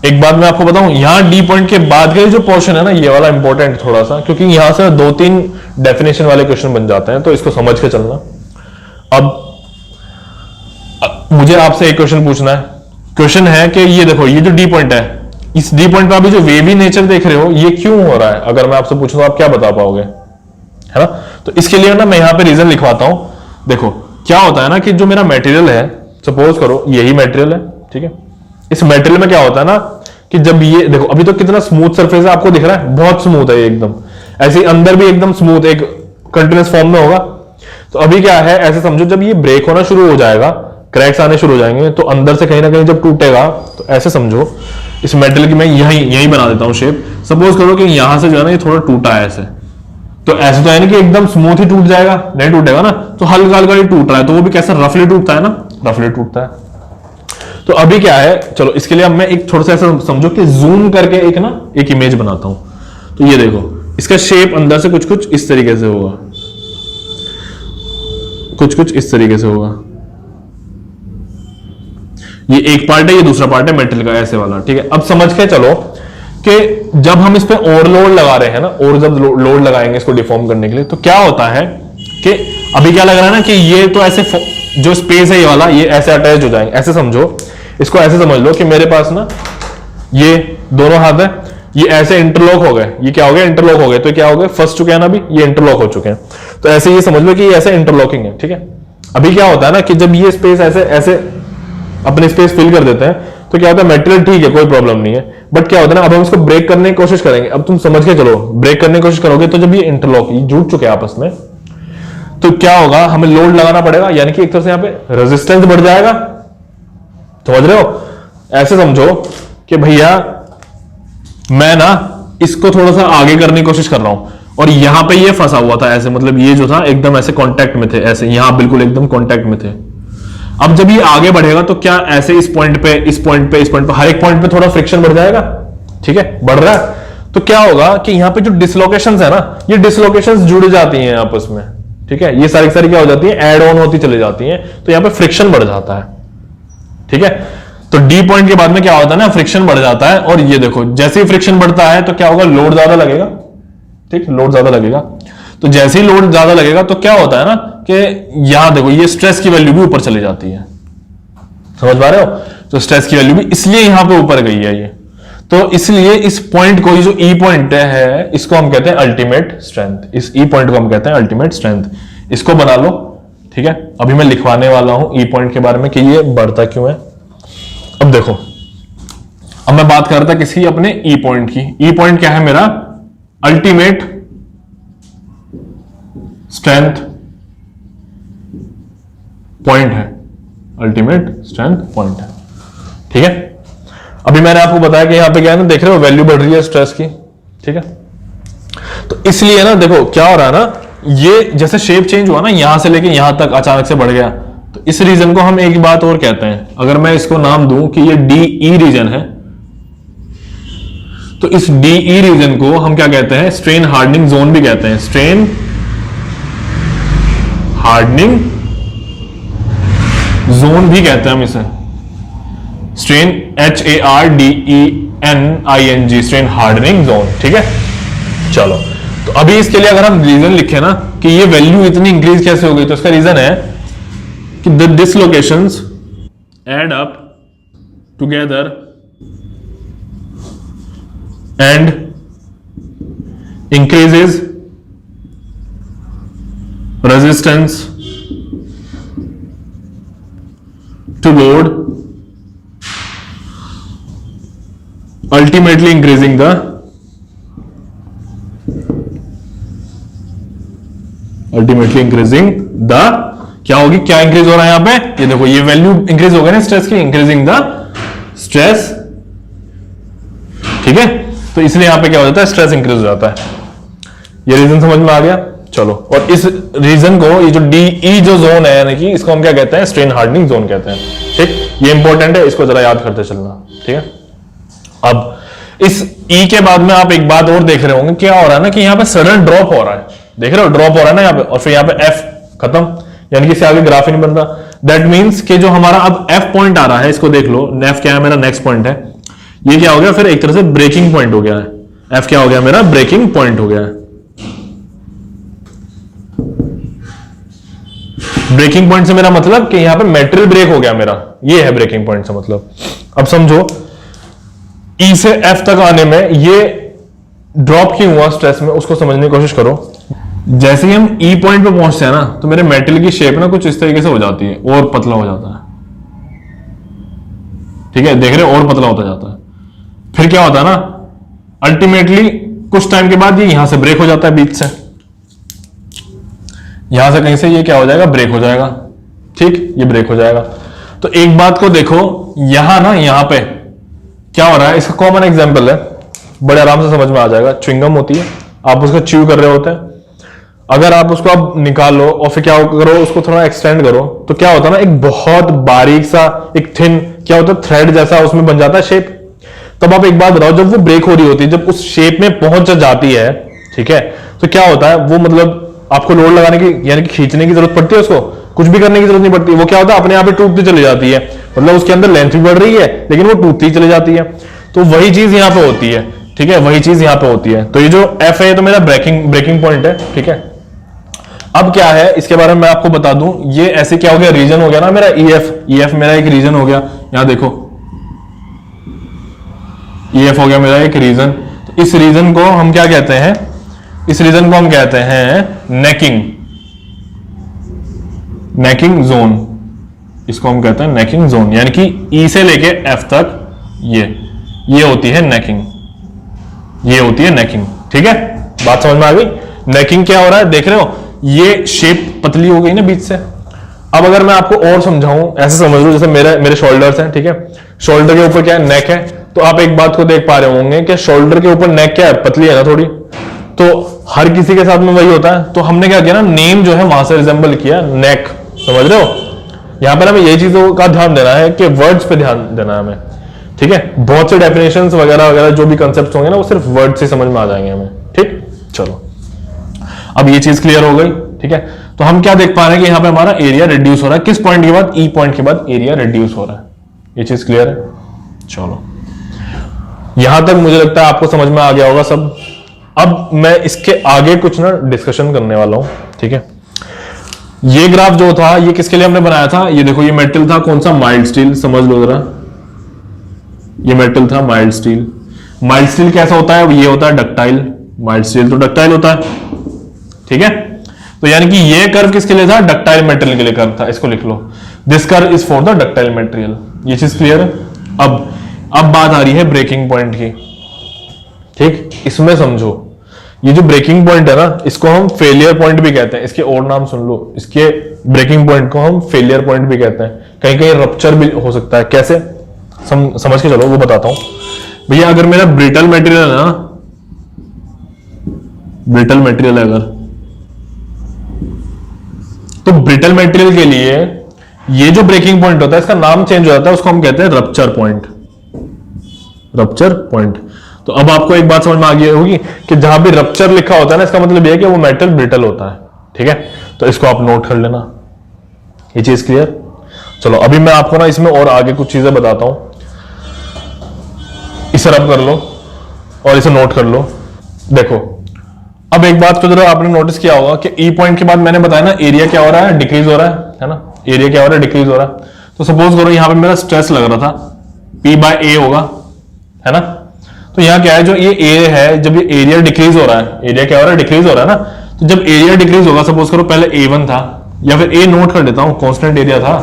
एक बात मैं आपको बताऊं, यहां डी पॉइंट के बाद का जो पोर्शन है ना, ये वाला इंपॉर्टेंट थोड़ा सा, क्योंकि यहां से 2-3 डेफिनेशन वाले क्वेश्चन बन जाते हैं, तो इसको समझ के चलना। अब मुझे आपसे एक क्वेश्चन पूछना है। क्वेश्चन है कि ये देखो, ये जो डी पॉइंट है, इस डी पॉइंट पे अभी जो वेवी नेचर देख रहे हो, ये क्यों हो रहा है? अगर मैं आपसे पूछूं तो आप क्या बता पाओगे, है ना? तो इसके लिए ना मैं यहां पे रीजन लिखवाता हूं। देखो क्या होता है ना कि जो मेरा मटेरियल है, सपोज करो यही मटेरियल है, ठीक है। इस मटेरियल में क्या होता है ना कि जब ये देखो, अभी तो कितना स्मूथ सरफेस है, आपको दिख रहा है, बहुत स्मूथ है ये एकदम, ऐसे ही अंदर भी एकदम स्मूथ एक कंटिन्यूअस फॉर्म में होगा। तो अभी क्या है, ऐसे समझो जब ये ब्रेक होना शुरू हो जाएगा, क्रैक्स आने शुरू हो जाएंगे, तो अंदर से कहीं ना कहीं जब टूटेगा, तो ऐसे समझो इस मेटल की मैं यही बना देता हूं शेप। सपोज करो कि यहां से जो है ना ये थोड़ा टूटा है ऐसे, तो ऐसे तो है नहीं कि एकदम स्मूथ ही टूट जाएगा, नहीं टूटेगा ना, तो हल्का हल्का ही टूट रहा है, तो वो भी कैसा रफली टूटता है ना, रफली टूटता है। तो अभी क्या है, चलो इसके लिए अब मैं एक थोड़ा सा ऐसा समझो कि जूम करके एक इमेज बनाता हूं। तो ये देखो, इसका शेप अंदर से कुछ कुछ इस तरीके से होगा, कुछ कुछ इस तरीके से होगा। ये एक पार्ट है, ये दूसरा पार्ट है मेटल का, ऐसे वाला, ठीक है। अब समझ के चलो कि जब हम इस पे ओवरलोड लगा रहे हैं ना, और जब लोड लगाएंगे इसको डिफॉर्म करने के लिए, तो क्या होता है कि अभी क्या लग रहा है ना कि ये तो ऐसे जो स्पेस है ये वाला, ये ऐसे अटैच हो जाएंगे। ऐसे समझो इसको, ऐसे समझ लो कि मेरे पास ना ये दोनों हाथ है, ये ऐसे इंटरलॉक हो गए। ये क्या हो गया, इंटरलॉक हो गए। तो क्या हो गए, फंस चुके हैं ना, अभी ये इंटरलॉक हो चुके हैं। तो ऐसे ये समझ लो कि ये ऐसे इंटरलॉकिंग है, ठीक है। अभी क्या होता है ना कि जब ये स्पेस ऐसे ऐसे अपने स्पेस फिल कर देते हैं, तो क्या होता है, मटेरियल ठीक है, कोई प्रॉब्लम नहीं है, बट क्या होता है ना, अब हम इसको ब्रेक करने की कोशिश करेंगे। अब तुम समझ के चलो, ब्रेक करने की कोशिश करोगे तो जब ये इंटरलॉक, ये जुड़ चुके हैं आपस में, तो क्या होगा, हमें लोड लगाना पड़ेगा, यानी कि एक तरह से यहां पे रेजिस्टेंस बढ़ जाएगा। समझ रहे हो? ऐसे समझो कि भैया मैं ना इसको थोड़ा सा आगे करने की कोशिश कर रहा हूं, और यहां पे ये फंसा हुआ था ऐसे, मतलब ये जो था एकदम ऐसे कांटेक्ट में थे, ऐसे यहां बिल्कुल एकदम कांटेक्ट में थे। अब जब ये आगे बढ़ेगा तो क्या ऐसे इस पॉइंट पे, इस पॉइंट पे, इस पॉइंट पे, हर एक पॉइंट पे थोड़ा फ्रिक्शन बढ़ जाएगा, ठीक है, बढ़ रहा है। तो क्या होगा कि यहां पे जो डिसलोकेशंस है ना, ये डिसलोकेशंस जुड़ जाती हैं आपस में, ठीक है। ये सारी सारी क्या हो जाती है, ऐड ऑन होती चली जाती हैं, तो यहां पे फ्रिक्शन बढ़ जाता है, ठीक है। तो डी पॉइंट के बाद में क्या होता है ना, फ्रिक्शन बढ़ जाता है। और ये देखो, जैसे ही फ्रिक्शन बढ़ता है तो क्या होगा, लोड ज्यादा लगेगा, ठीक, लोड ज्यादा लगेगा। तो जैसे ही लोड ज्यादा लगेगा तो क्या होता है ना कि यहां देखो, ये स्ट्रेस की वैल्यू भी ऊपर चली जाती है। समझ पा रहे हो? तो स्ट्रेस की वैल्यू भी इसलिए यहां पे ऊपर गई है ये। तो इसलिए इस पॉइंट को, ये जो ई पॉइंट है, इसको हम कहते हैं अल्टीमेट स्ट्रेंथ। इस ई पॉइंट को हम कहते हैं अल्टीमेट स्ट्रेंथ। इसको बना लो, ठीक है। अभी मैं लिखवाने वाला हूं ई पॉइंट के बारे में कि ये बढ़ता क्यों है। अब देखो, अब मैं बात कर रहा था किसी अपने ई पॉइंट की। ई पॉइंट क्या है मेरा, अल्टीमेट स्ट्रेंथ पॉइंट है, अल्टीमेट स्ट्रेंथ पॉइंट है, ठीक है। अभी मैंने आपको बताया कि यहां पे क्या है ना, देख रहे हो, वैल्यू बढ़ रही है स्ट्रेस की, ठीक है। तो इसलिए ना देखो क्या हो रहा है ना, ये जैसे शेप चेंज हुआ ना, यहां से लेके यहां तक अचानक से बढ़ गया, तो इस रीजन को हम एक बात और कहते हैं। अगर मैं इसको नाम दूं कि ये DE रीजन है, तो इस DE रीजन को हम क्या कहते हैं, स्ट्रेन हार्डनिंग जोन भी कहते हैं। स्ट्रेन हार्डनिंग जोन भी कहते हैं हम इसे, strain HARDENING, strain hardening zone, ठीक है। चलो, तो अभी इसके लिए अगर हम रीजन लिखे ना कि ये वैल्यू इतनी इंक्रीज कैसे हो गई, तो इसका रीजन है कि the dislocations add up together and increases resistance to load, ultimately increasing the क्या होगी, क्या इंक्रीज हो रहा है यहां पे, ये देखो, ये वैल्यू इंक्रीज हो गई ना स्ट्रेस की, इंक्रीजिंग द स्ट्रेस, ठीक है। तो इसलिए यहां पे क्या हो जाता है, स्ट्रेस इंक्रीज हो जाता है। ये रीजन समझ में आ गया। चलो, और इस रीजन को, ये जो DE जो जोन है, यानी कि इसको हम क्या कहते हैं, स्ट्रेन हार्डनिंग जोन कहते हैं, ठीक। ये इंपॉर्टेंट है, इसको जरा याद करते चलना, ठीक है। अब इस E के बाद में आप एक बात और देख रहे होंगे, क्या हो रहा है ना कि यहाँ पे सडन ड्रॉप हो रहा है, देख रहे हो, ड्रॉप हो रहा है ना यहाँ पे, और फिर यहाँ पे F खत्म, यानी कि इससे आगे ग्राफ ही नहीं बन रहा। दैट मीन्स कि जो हमारा अब F पॉइंट आ रहा है, इसको देख लो, F क्या है, मेरा नेक्स्ट पॉइंट है। ये क्या हो गया फिर, एक तरह से ब्रेकिंग पॉइंट हो गया है। एफ क्या हो गया मेरा, ब्रेकिंग पॉइंट हो गया है। ब्रेकिंग पॉइंट से मेरा मतलब कि यहां पे मेटेरियल ब्रेक हो गया मेरा, ये है ब्रेकिंग पॉइंट से मतलब। अब समझो ई से एफ तक आने में ये ड्रॉप क्यों हुआ स्ट्रेस में, उसको समझने की कोशिश करो। जैसे ही हम ई पॉइंट पे पहुंचते हैं ना, तो मेरे मेटल की शेप ना कुछ इस तरीके से हो जाती है, और पतला हो जाता है। ठीक है, देख रहे हो, और पतला होता जाता है। फिर क्या होता है ना, अल्टीमेटली कुछ टाइम के बाद ये यहां से ब्रेक हो जाता है, बीच से यहां से कहीं से ये क्या हो जाएगा, ब्रेक हो जाएगा। ठीक, ये ब्रेक हो जाएगा। तो एक बात को देखो, यहां ना, यहां पे क्या हो रहा है, इसका कॉमन एग्जांपल है, बड़े आराम से समझ में आ जाएगा। च्युइंगम होती है, आप उसको च्यू कर रहे होते हैं, अगर आप उसको अब निकाल लो और फिर क्या करो, उसको थोड़ा एक्सटेंड करो, तो क्या होता है ना, एक बहुत बारीक सा, एक थिन क्या होता है, थ्रेड जैसा उसमें बन जाता है शेप। तब आप एक बात बताओ, जब वो ब्रेक हो रही होती है, जब उस शेप में पहुंच जाती है, ठीक है, तो क्या होता है, वो मतलब आपको लोड लगाने की यानी कि खींचने की जरूरत पड़ती है, उसको कुछ भी करने की जरूरत नहीं पड़ती। वो क्या होता है, अपने आप ही टूटती चली जाती है, मतलब उसके अंदर लेंथ भी बढ़ रही है लेकिन वो टूटती चली जाती है। तो वही चीज यहां पे होती है। ठीक है, वही चीज यहां पे होती है। तो ये जो एफ है, तो मेरा ब्रेकिंग पॉइंट है। ठीक है, अब क्या है इसके बारे में मैं आपको बता दूं, ये ऐसे क्या हो गया, रीजन हो गया ना मेरा EF मेरा एक रीजन हो गया। यहां देखो, EF हो गया मेरा एक रीजन। तो इस रीजन को हम क्या कहते हैं, इस रीजन को हम कहते हैं नेकिंग जोन। इसको हम कहते हैं नेकिंग जोन, यानी कि E से लेके F तक ये होती है नेकिंग, ये होती है नेकिंग। ठीक है, बात समझ में आ गई। नेकिंग क्या हो रहा है, देख रहे हो, ये शेप पतली हो गई ना बीच से। अब अगर मैं आपको और समझाऊं, ऐसे समझ लो जैसे मेरे शोल्डर्स हैं। ठीक है, शोल्डर के ऊपर क्या है, नेक है। तो आप एक बात को देख पा रहे होंगे कि शोल्डर के ऊपर नेक क्या है, पतली है ना थोड़ी। तो हर किसी के साथ में वही होता है। तो हमने क्या किया ना, नेम जो है वहां से रिजेंबल किया नेक, समझ रहे हो। यहां पर हमें ये चीजों का ध्यान देना है कि वर्ड्स पे ध्यान देना है हमें। ठीक है, बहुत से डेफिनेशंस वगैरह वगैरह जो भी कंसेप्ट होंगे ना, वो सिर्फ वर्ड से समझ में आ जाएंगे हमें। ठीक, चलो अब ये चीज क्लियर हो गई। ठीक है, तो हम क्या देख पा रहे हैं कि यहां पे हमारा एरिया रिड्यूस हो रहा है, किस पॉइंट के बाद, ई पॉइंट के बाद एरिया रिड्यूस हो रहा है। ये चीज क्लियर है। चलो यहां तक मुझे लगता है आपको समझ में आ गया होगा सब। अब मैं इसके आगे कुछ ना डिस्कशन करने वाला हूं। ठीक है, ये ग्राफ जो था, ये किसके लिए हमने बनाया था, ये देखो, ये मेटल था कौन सा, माइल्ड स्टील। समझ लो जरा, ये मेटल था माइल्ड स्टील। माइल्ड स्टील कैसा होता है, ये होता है डक्टाइल। माइल्ड स्टील तो डक्टाइल होता है। ठीक है, तो यानी कि ये कर्व किसके लिए था, डक्टाइल मटेरियल के लिए कर्व था। इसको लिख लो, this curve is for the ductile material. ये चीज क्लियर है। अब बात आ रही है ब्रेकिंग पॉइंट की। ठीक, इसमें समझो, ये जो ब्रेकिंग पॉइंट है ना, इसको हम फेलियर पॉइंट भी कहते हैं। इसके और नाम सुन लो, इसके ब्रेकिंग पॉइंट को हम फेलियर पॉइंट भी कहते हैं। कहीं कहीं रप्चर भी हो सकता है। कैसे, समझ के चलो, वो बताता हूं भैया। अगर मेरा ब्रिटल मटेरियल है ना, ब्रिटल मटेरियल है अगर, तो ब्रिटल मटेरियल के लिए ये जो ब्रेकिंग पॉइंट होता है, इसका नाम चेंज हो जाता है, उसको हम कहते हैं रप्चर पॉइंट। Rupture point. तो अब आपको एक बात समझ में आ गई होगी कि जहां भी रप्चर लिखा होता है ना, इसका मतलब यह है कि वो मेटल ब्रिटल होता है। ठीक है, तो इसको आप नोट कर लेना। ये चीज क्लियर। चलो अभी मैं आपको ना इसमें और आगे कुछ चीजें बताता हूं। इसे रब कर लो और इसे नोट कर लो। देखो, अब एक बात को जरा आपने नोटिस किया होगा कि ई पॉइंट के बाद मैंने बताया ना, एरिया क्या हो रहा है, डिक्रीज हो रहा है ना। एरिया क्या हो रहा है, डिक्रीज हो रहा है। तो सपोज करो यहां पे मेरा स्ट्रेस लग रहा था, P/A होगा, है ना। तो यहां क्या है, जो ये ए है, जब ये एरिया डिक्रीज हो रहा है, एरिया क्या हो रहा है, डिक्रीज हो रहा है ना। तो जब एरिया डिक्रीज होगा, सपोज करो पहले A1 था, या फिर A नोट कर देता हूं, कांस्टेंट एरिया था।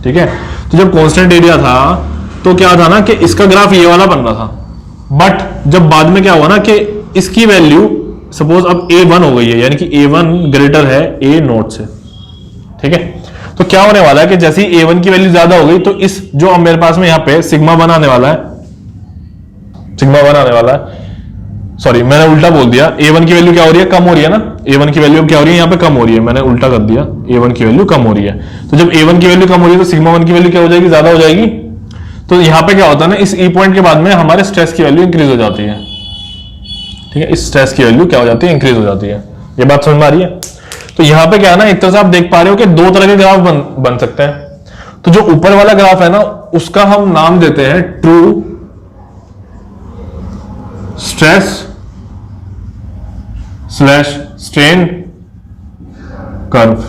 ठीक है, तो जब कांस्टेंट एरिया था तो क्या था ना कि इसका ग्राफ ये वाला बन रहा था। बट जब बाद में क्या हुआ ना कि इसकी वैल्यू सपोज अब A1 हो गई है, यानी कि A1 ग्रेटर है A नोट से। ठीक है, तो क्या होने वाला है कि जैसे ही A1 की वैल्यू ज्यादा हो गई, तो इस जो अब मेरे पास में यहां पे सिग्मा बनाने वाला है, सॉरी मैंने उल्टा बोल दिया। A1 की वैल्यू क्या हो रही है, कम हो रही है ना। A1 की वैल्यू क्या हो रही है, यहां पे कम हो रही है, मैंने उल्टा कर दिया। A1 की वैल्यू कम हो रही है, तो जब A1 की वैल्यू कम हो रही है, तो सिग्मा 1 की वैल्यू क्या हो जाएगी, ज्यादा हो जाएगी। तो यहां पे क्या होता है ना, इस ई पॉइंट के बाद में हमारे स्ट्रेस की वैल्यू इंक्रीज हो जाती है। ठीक है, इस स्ट्रेस की वैल्यू क्या हो जाती है, इंक्रीज हो जाती है। ये बात समझ में आ रही है। तो यहां पे क्या है ना, एक तरह से आप देख पा रहे हो कि दो तरह के ग्राफ बन सकते हैं। तो जो ऊपर वाला ग्राफ है ना, उसका हम नाम देते हैं true stress slash strain curve.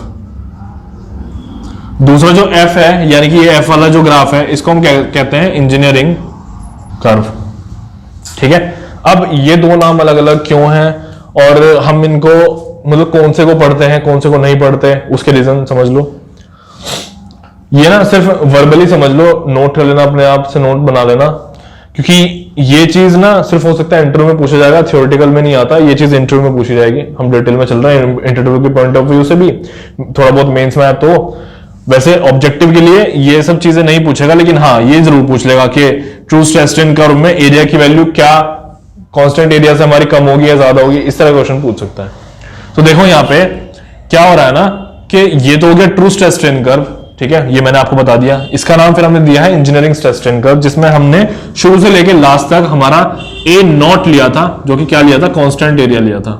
दूसरा जो एफ है, यानी कि ये एफ वाला जो ग्राफ है, इसको हम कहते हैं इंजीनियरिंग कर्व। ठीक है, अब ये दो नाम अलग अलग क्यों हैं और हम इनको मतलब कौन से को पढ़ते हैं कौन से को नहीं पढ़ते, उसके रीजन समझ लो। ये ना सिर्फ वर्बली समझ लो, नोट कर लेना, अपने आप से नोट बना लेना, क्योंकि ये चीज ना सिर्फ हो सकता है इंटरव्यू में पूछा जाएगा, थियोरेटिकल में नहीं आता। ये चीज इंटरव्यू में पूछी जाएगी। हम डिटेल में चल रहे हैं इंटरव्यू के पॉइंट ऑफ व्यू से भी, थोड़ा बहुत मेंस में है तो वैसे ऑब्जेक्टिव के लिए ये सब चीजें नहीं पूछेगा, लेकिन हाँ ये जरूर पूछ लेगा कि ट्रू स्ट्रेस स्ट्रेन कर्व में एरिया की वैल्यू क्या कांस्टेंट एरिया से हमारी कम होगी या ज्यादा होगी, इस तरह क्वेश्चन पूछ सकता है। तो देखो यहाँ पे क्या हो रहा है ना कि ये तो हो गया ट्रू स्ट्रेस स्ट्रेन कर्व, ठीक है, ये मैंने आपको बता दिया। इसका नाम फिर हमने दिया है इंजीनियरिंग स्ट्रेस स्ट्रेन कर्व, जिसमें हमने शुरू से लेकर लास्ट तक हमारा ए नॉट लिया था, जो कि क्या लिया था, कांस्टेंट एरिया लिया था।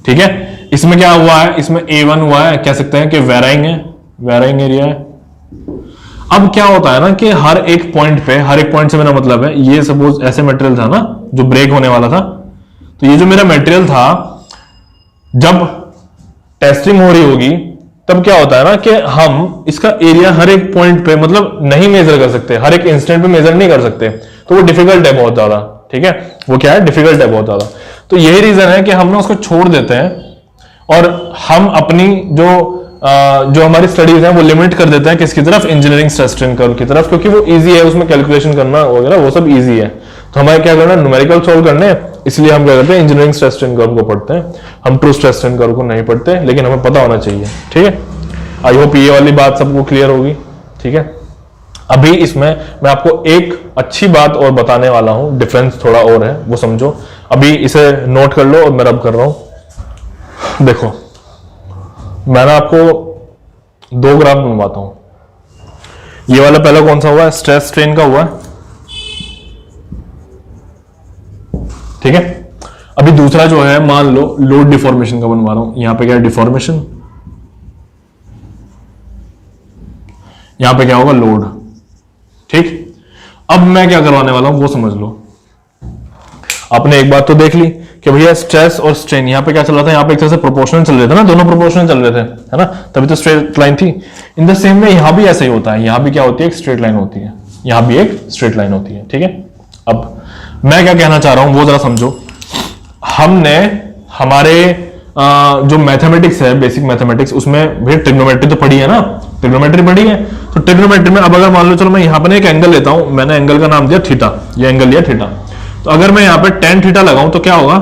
ठीक है, इसमें क्या हुआ है, इसमें A1 हुआ है, कह सकते हैं कि वेराइंग है, वेराइंग एरिया है। अब क्या होता है ना कि हर एक पॉइंट पे, हर एक पॉइंट से मेरा मतलब है, ये सपोज ऐसे मटेरियल था ना जो ब्रेक होने वाला था, तो ये जो मेरा मटेरियल था, जब टेस्टिंग हो रही होगी तब क्या होता है ना कि हम इसका एरिया हर एक पॉइंट पे मतलब नहीं मेजर कर सकते, हर एक इंस्टेंट पे मेजर नहीं कर सकते, तो वो डिफिकल्ट है बहुत ज्यादा। ठीक है, वो क्या है, डिफिकल्ट है बहुत ज्यादा। तो यही रीजन है कि हम ना उसको छोड़ देते हैं और हम अपनी जो हमारी स्टडीज हैं वो लिमिट कर देते हैं किसकी तरफ, इंजीनियरिंग स्ट्रेस स्ट्रेन कर्व की तरफ, क्योंकि वो इजी है, उसमें कैलकुलेशन करना वगैरह वो सब इजी है। तो हमें क्या करना है, न्यूमेरिकल सोल्व करने, इसलिए हम क्या करते हैं, इंजीनियरिंग स्ट्रेस स्ट्रेन कर्व को पढ़ते हैं। हम ट्रू स्ट्रेस स्ट्रेन कर्व को नहीं पढ़ते, लेकिन हमें पता होना चाहिए। ठीक है, आई होप ये वाली बात सबको क्लियर होगी। ठीक है, अभी इसमें मैं आपको एक अच्छी बात और बताने वाला हूं, डिफरेंस थोड़ा और है, वो समझो। अभी इसे नोट कर लो और मैं रब कर रहा हूं। देखो, मैंने आपको दो ग्राफ बनवाता हूं। ये वाला पहला कौन सा हुआ है, स्ट्रेस स्ट्रेन का हुआ है। ठीक है, अभी दूसरा जो है, मान लो लोड डिफॉर्मेशन का बनवा रहा हूं। यहां पे क्या है, डिफॉर्मेशन, यहां पे क्या होगा, लोड। ठीक, अब मैं क्या करवाने वाला हूं वो समझ लो। आपने एक बात तो देख ली कि भैया स्ट्रेस और स्ट्रेन, यहां पे क्या चल रहा था, यहां पे एक तरह से प्रोपोर्शनल चल रहे थे ना, दोनों प्रोपोर्शनल चल रहे थे, है ना, तभी तो स्ट्रेट लाइन थी। इन द सेम वे यहां भी ऐसे ही होता है, यहां भी क्या होती है, एक स्ट्रेट लाइन होती है, यहां भी एक स्ट्रेट लाइन होती है। ठीक है, अब मैं क्या कहना चाह रहा हूं वो जरा समझो। हमने हमारे जो मैथमेटिक्स है, बेसिक मैथमेटिक्स, उसमें भैया ट्रिग्नोमेट्री तो पढ़ी है ना, ट्रिग्नोमेट्री पढ़ी है। तो ट्रिग्नोमेट्री में अब अगर मान लो, चलो मैं यहां पर एक एंगल लेता हूं, मैंने एंगल का नाम दिया थीटा, ये एंगल लिया थीटा, तो अगर मैं यहां पे tan थीटा लगाऊं तो क्या होगा,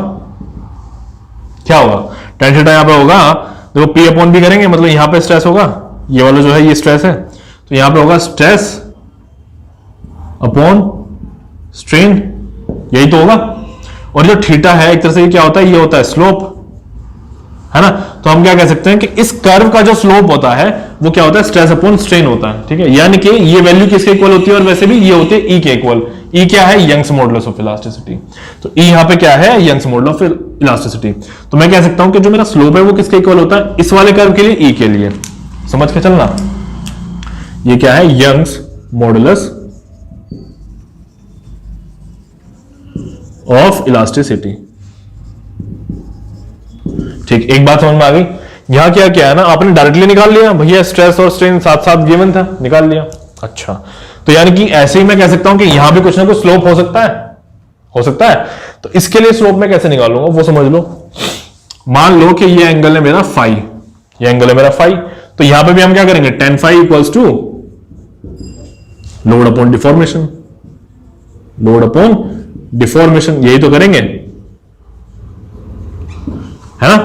क्या होगा, tan थीटा यहां पे होगा, देखो P अपॉन B करेंगे, मतलब यहां पे स्ट्रेस होगा, ये वाला जो है ये स्ट्रेस है, तो यहां पे होगा स्ट्रेस अपॉन स्ट्रेन, यही तो होगा। और जो थीटा है एक तरह से ये क्या होता है, ये होता है स्लोप, है ना। तो हम क्या कह सकते हैं कि इस कर्व का जो स्लोप होता है वो क्या होता है, स्ट्रेस अपॉन स्ट्रेन होता है। ठीक है, यानी कि ये वैल्यू किसके इक्वल होती है, और वैसे भी ये होती है E के इक्वल। E क्या है, यंग्स मॉडुलस ऑफ इलास्टिसिटी। तो E यहां पे क्या है, यंग्स मॉडुलस ऑफ इलास्टिसिटी। तो मैं कह सकता हूं कि जो मेरा स्लोप है वो किसके इक्वल होता है, इस वाले कर्व के लिए, E के लिए। समझ के चलना, ये क्या है, यंग्स मॉडुलस ऑफ इलास्टिसिटी। ठीक, एक बात समझ में आ गई। यहां क्या क्या है ना, आपने डायरेक्टली निकाल लिया भैया, स्ट्रेस और स्ट्रेन साथ साथ गिवन था, निकाल लिया। अच्छा, तो यानी कि ऐसे ही मैं कह सकता हूं कि यहां भी कुछ ना कुछ स्लोप हो सकता है, हो सकता है। तो इसके लिए स्लोप मैं कैसे निकालूंगा वो समझ लो। मान लो कि ये एंगल है मेरा फाई, ये एंगल है मेरा फाई, तो यहां पे भी हम क्या करेंगे, tan phi equals to load upon deformation, load upon deformation, यही तो करेंगे, है ना।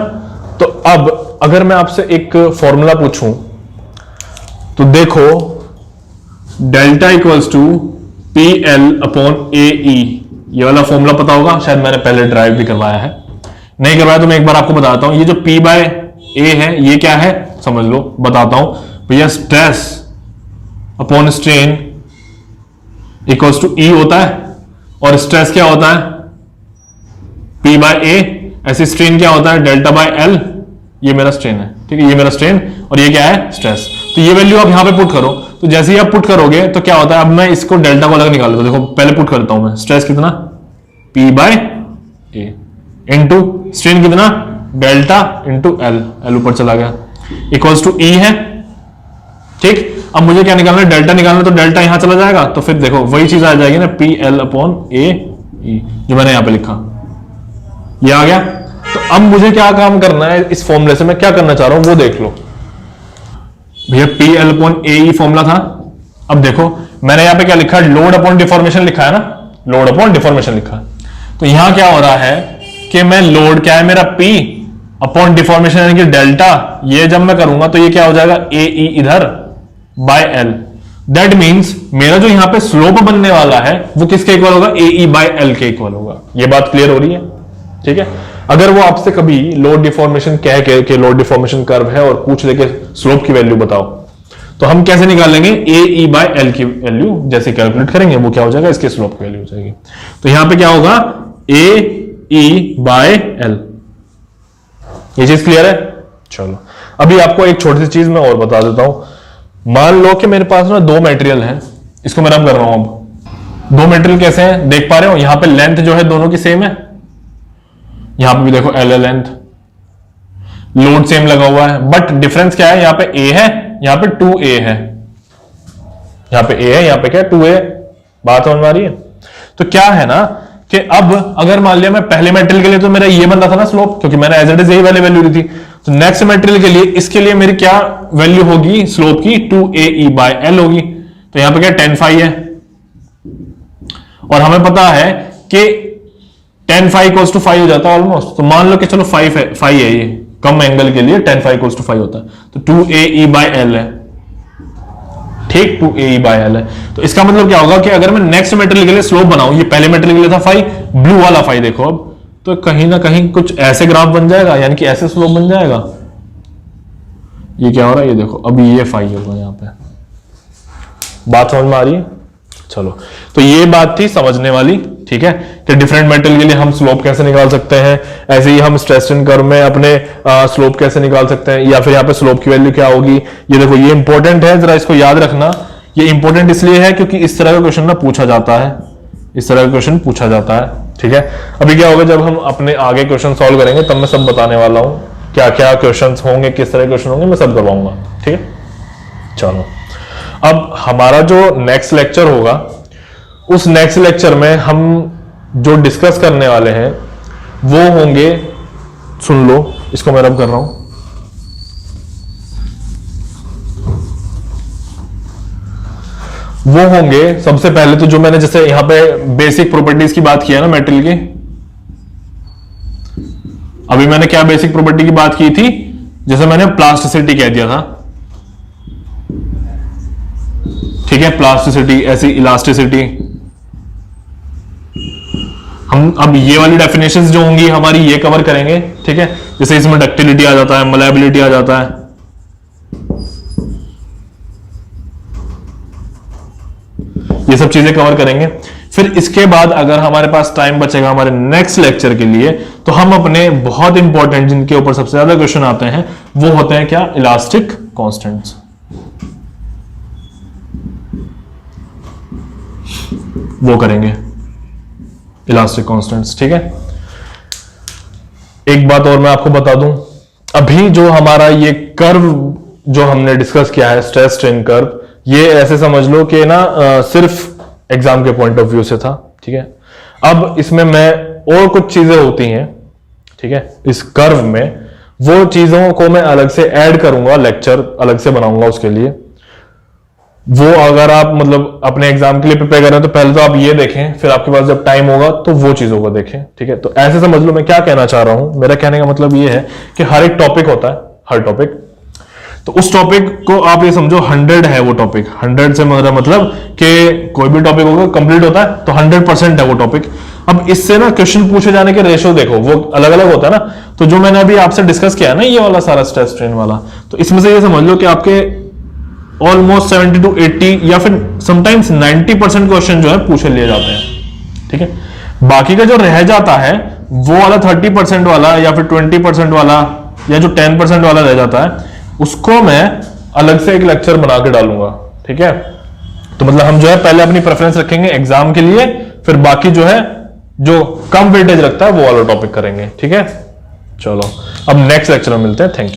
तो अब अगर मैं आपसे एक फॉर्मूला पूछूं तो देखो, delta equals to P L upon A E, ये वाला फॉर्मूला पता होगा, शायद मैंने पहले ड्राइव भी करवाया है, नहीं करवाया तो मैं एक बार आपको बताता हूं। ये जो P बाय ए है ये क्या है, समझ लो, बताता हूं भैया, stress upon strain equals to E होता है, और स्ट्रेस क्या होता है, P बाय ए, ऐसे स्ट्रेन क्या होता है, डेल्टा बाय एल, ये मेरा स्ट्रेन है। ठीक है, ये मेरा स्ट्रेन और ये क्या है, स्ट्रेस। तो ये वैल्यू आप यहां पे पुट करो, तो जैसे ही आप पुट करोगे तो क्या होता है, अब मैं इसको डेल्टा को अलग निकाल लेता हूं। देखो पहले पुट करता हूं मैं, स्ट्रेस कितना P बाय ए इंटू स्ट्रेन कितना, डेल्टा इंटू एल, एल ऊपर चला गया, इक्वल्स टू ई है। ठीक, अब मुझे क्या निकालना है, डेल्टा निकालना है, तो डेल्टा यहां चला जाएगा, तो फिर देखो वही चीज आ जाएगी ना, पी एल अपॉन ए ई, जो मैंने यहां पे लिखा, ये आ गया। तो अब मुझे क्या काम करना है, इस फॉर्मूले से मैं क्या करना चाह रहा हूं वो देख लो भैया। P L upon A E formula था। अब देखो मैंने यहां पे क्या लिखा, लोड अपॉन डिफॉर्मेशन लिखा है ना, लोड अपॉन डिफॉर्मेशन लिखा है। तो यहां क्या हो रहा है कि मैं लोड क्या है मेरा, पी अपॉन डिफॉर्मेशन यानी कि डेल्टा, ये जब मैं करूंगा तो ये क्या हो जाएगा, ए ई इधर बाय एल। दैट मींस मेरा जो यहां पे स्लोप बनने वाला है वो किसके इक्वल होगा, ए ई बाय एल के इक्वल होगा। ये बात क्लियर हो रही है? ठीक है। अगर वो आपसे कभी लोड डिफॉर्मेशन कह के लोड डिफॉर्मेशन कर्व है और पूछ लेके स्लोप की वैल्यू बताओ, तो हम कैसे निकालेंगे, ए ई बाय एल की वैल्यू जैसे कैलकुलेट करेंगे वो क्या हो जाएगा, इसके स्लोप की वैल्यू हो जाएगी। तो यहां पे क्या होगा, ए ई बाय एल। ये चीज क्लियर है? चलो अभी आपको एक छोटी सी चीज मैं और बता देता हूं। मान लो कि मेरे पास ना दो मटेरियल है, इसको मैं रब कर रहा हूं। अब दो मटेरियल कैसे हैं देख पा रहे हो, यहां पे लेंथ जो है दोनों की सेम है, यहां पे भी देखो एल लेंथ, लोड सेम लगा हुआ है, बट डिफरेंस क्या है, यहां पे ए है, यहां पे 2a है, यहां पे a है, यहां पे क्या 2a। बात समझ में आ रही है? तो क्या है ना कि अब अगर मान लिया मैं पहले मेटेरियल के लिए तो मेरा ये बन रहा था ना स्लोप, क्योंकि मैंने एज इट इज यही वाली वैल्यू ली थी। तो नेक्स्ट मेटेरियल के लिए, इसके लिए मेरी क्या वैल्यू होगी स्लोप की, 2ae बाय एल होगी। तो यहां पे क्या tan phi है, और हमें पता है कि tan phi इक्वल्स टू 5 हो जाता है ऑलमोस्ट। तो मान लो कि चलो 5 है ये, कम एंगल के लिए tan phi इक्वल्स टू 5 होता है, तो 2ae बाय एल है। ठीक, 2ae बाय एल है। तो इसका मतलब क्या होगा कि अगर मैं नेक्स्ट मेटेरियल के लिए स्लोप बनाऊं, ये पहले मेटेरियल के लिए था 5, ब्लू वाला 5 देखो अब, तो कहीं ना कहीं कुछ ऐसे ग्राफ बन जाएगा, यानी कि ऐसे स्लोप बन जाएगा। ये क्या हो रहा है, ये देखो अब ये 5 होगा यहां पे। बात समझ में आ रही है? चलो, तो ये बात थी समझने वाली। ठीक है, कि डिफरेंट मेटेरियल के लिए हम स्लोप कैसे निकाल सकते हैं, ऐसे ही हम स्ट्रेस स्ट्रेन कर्व में अपने स्लोप कैसे निकाल सकते हैं, या फिर यहाँ पे स्लोप की वैल्यू क्या होगी। ये देखो ये इंपॉर्टेंट है, जरा इसको याद रखना। ये इंपॉर्टेंट इसलिए है क्योंकि इस तरह का क्वेश्चन ना पूछा जाता है, इस तरह का क्वेश्चन पूछा जाता है। ठीक है, अभी क्या होगा जब हम अपने आगे क्वेश्चन सॉल्व करेंगे तब मैं सब बताने वाला हूं, क्या क्या क्वेश्चन होंगे, किस तरह के क्वेश्चन होंगे, मैं सब करवाऊंगा। ठीक है, चलो अब हमारा जो नेक्स्ट लेक्चर होगा, उस नेक्स्ट लेक्चर में हम जो डिस्कस करने वाले हैं वो होंगे, सुन लो, इसको मैं रब कर रहा हूं, वो होंगे सबसे पहले तो जो मैंने जैसे यहां पे बेसिक प्रॉपर्टीज की बात किया ना मेटेरियल की, अभी मैंने क्या बेसिक प्रॉपर्टी की बात की थी, जैसे मैंने प्लास्टिसिटी कह दिया था। ठीक है, प्लास्टिसिटी, ऐसी इलास्टिसिटी। हम अब ये वाली डेफिनेशंस जो होंगी हमारी ये कवर करेंगे। ठीक है, जैसे इसमें डक्टिलिटी आ जाता है, मलेबिलिटी आ जाता है, ये सब चीजें कवर करेंगे। फिर इसके बाद अगर हमारे पास टाइम बचेगा हमारे नेक्स्ट लेक्चर के लिए, तो हम अपने बहुत इंपॉर्टेंट, जिनके ऊपर सबसे ज्यादा क्वेश्चन आते हैं, वो होते हैं क्या, इलास्टिक कांस्टेंट्स। वो करेंगे इलास्टिक कांस्टेंट्स। ठीक है, एक बात और मैं आपको बता दूं, अभी जो हमारा ये कर्व जो हमने डिस्कस किया है, स्ट्रेस स्ट्रेन कर्व, ये ऐसे समझ लो कि ना सिर्फ एग्जाम के पॉइंट ऑफ व्यू से था। ठीक है, अब इसमें मैं और कुछ चीजें होती हैं, ठीक है, इस कर्व में, वो चीजों को मैं अलग से ऐड करूंगा, लेक्चर अलग से बनाऊंगा उसके लिए। वो अगर आप मतलब अपने एग्जाम के लिए प्रिपेयर कर रहे हैं तो पहले तो आप ये देखें, फिर आपके पास जब टाइम होगा तो वो चीजों को देखें। ठीक है, तो ऐसे समझ लो मैं क्या कहना चाह रहा हूं, मेरा कहने का मतलब ये है कि हर एक टॉपिक होता है, हर टॉपिक, तो उस टॉपिक को आप ये समझो 100 है वो टॉपिक। 100 से मेरा मतलब कि कोई भी टॉपिक होगा कंप्लीट होता है तो 100% है वो टॉपिक। अब इससे ना क्वेश्चन पूछे जाने के रेशियो देखो, वो अलग अलग होता है ना। तो जो मैंने अभी आपसे डिस्कस किया ना, ये वाला सारा स्ट्रेस स्ट्रेन वाला, तो इसमें से ये समझ लो कि आपके ऑलमोस्ट 70 to 80 या फिर समटाइम्स 90% क्वेश्चन जो है पूछे लिए जाते हैं। ठीक है, बाकी का जो रह जाता है वो वाला 30% वाला या फिर 20% वाला या जो 10% वाला रह जाता है, उसको मैं अलग से एक लेक्चर बना के डालूंगा। ठीक है, तो मतलब हम जो है पहले अपनी प्रेफरेंस रखेंगे एग्जाम के लिए, फिर बाकी जो है जो कम वेटेज रखता है वो वाला टॉपिक करेंगे। ठीक है, चलो अब नेक्स्ट लेक्चर में मिलते हैं। Thank you.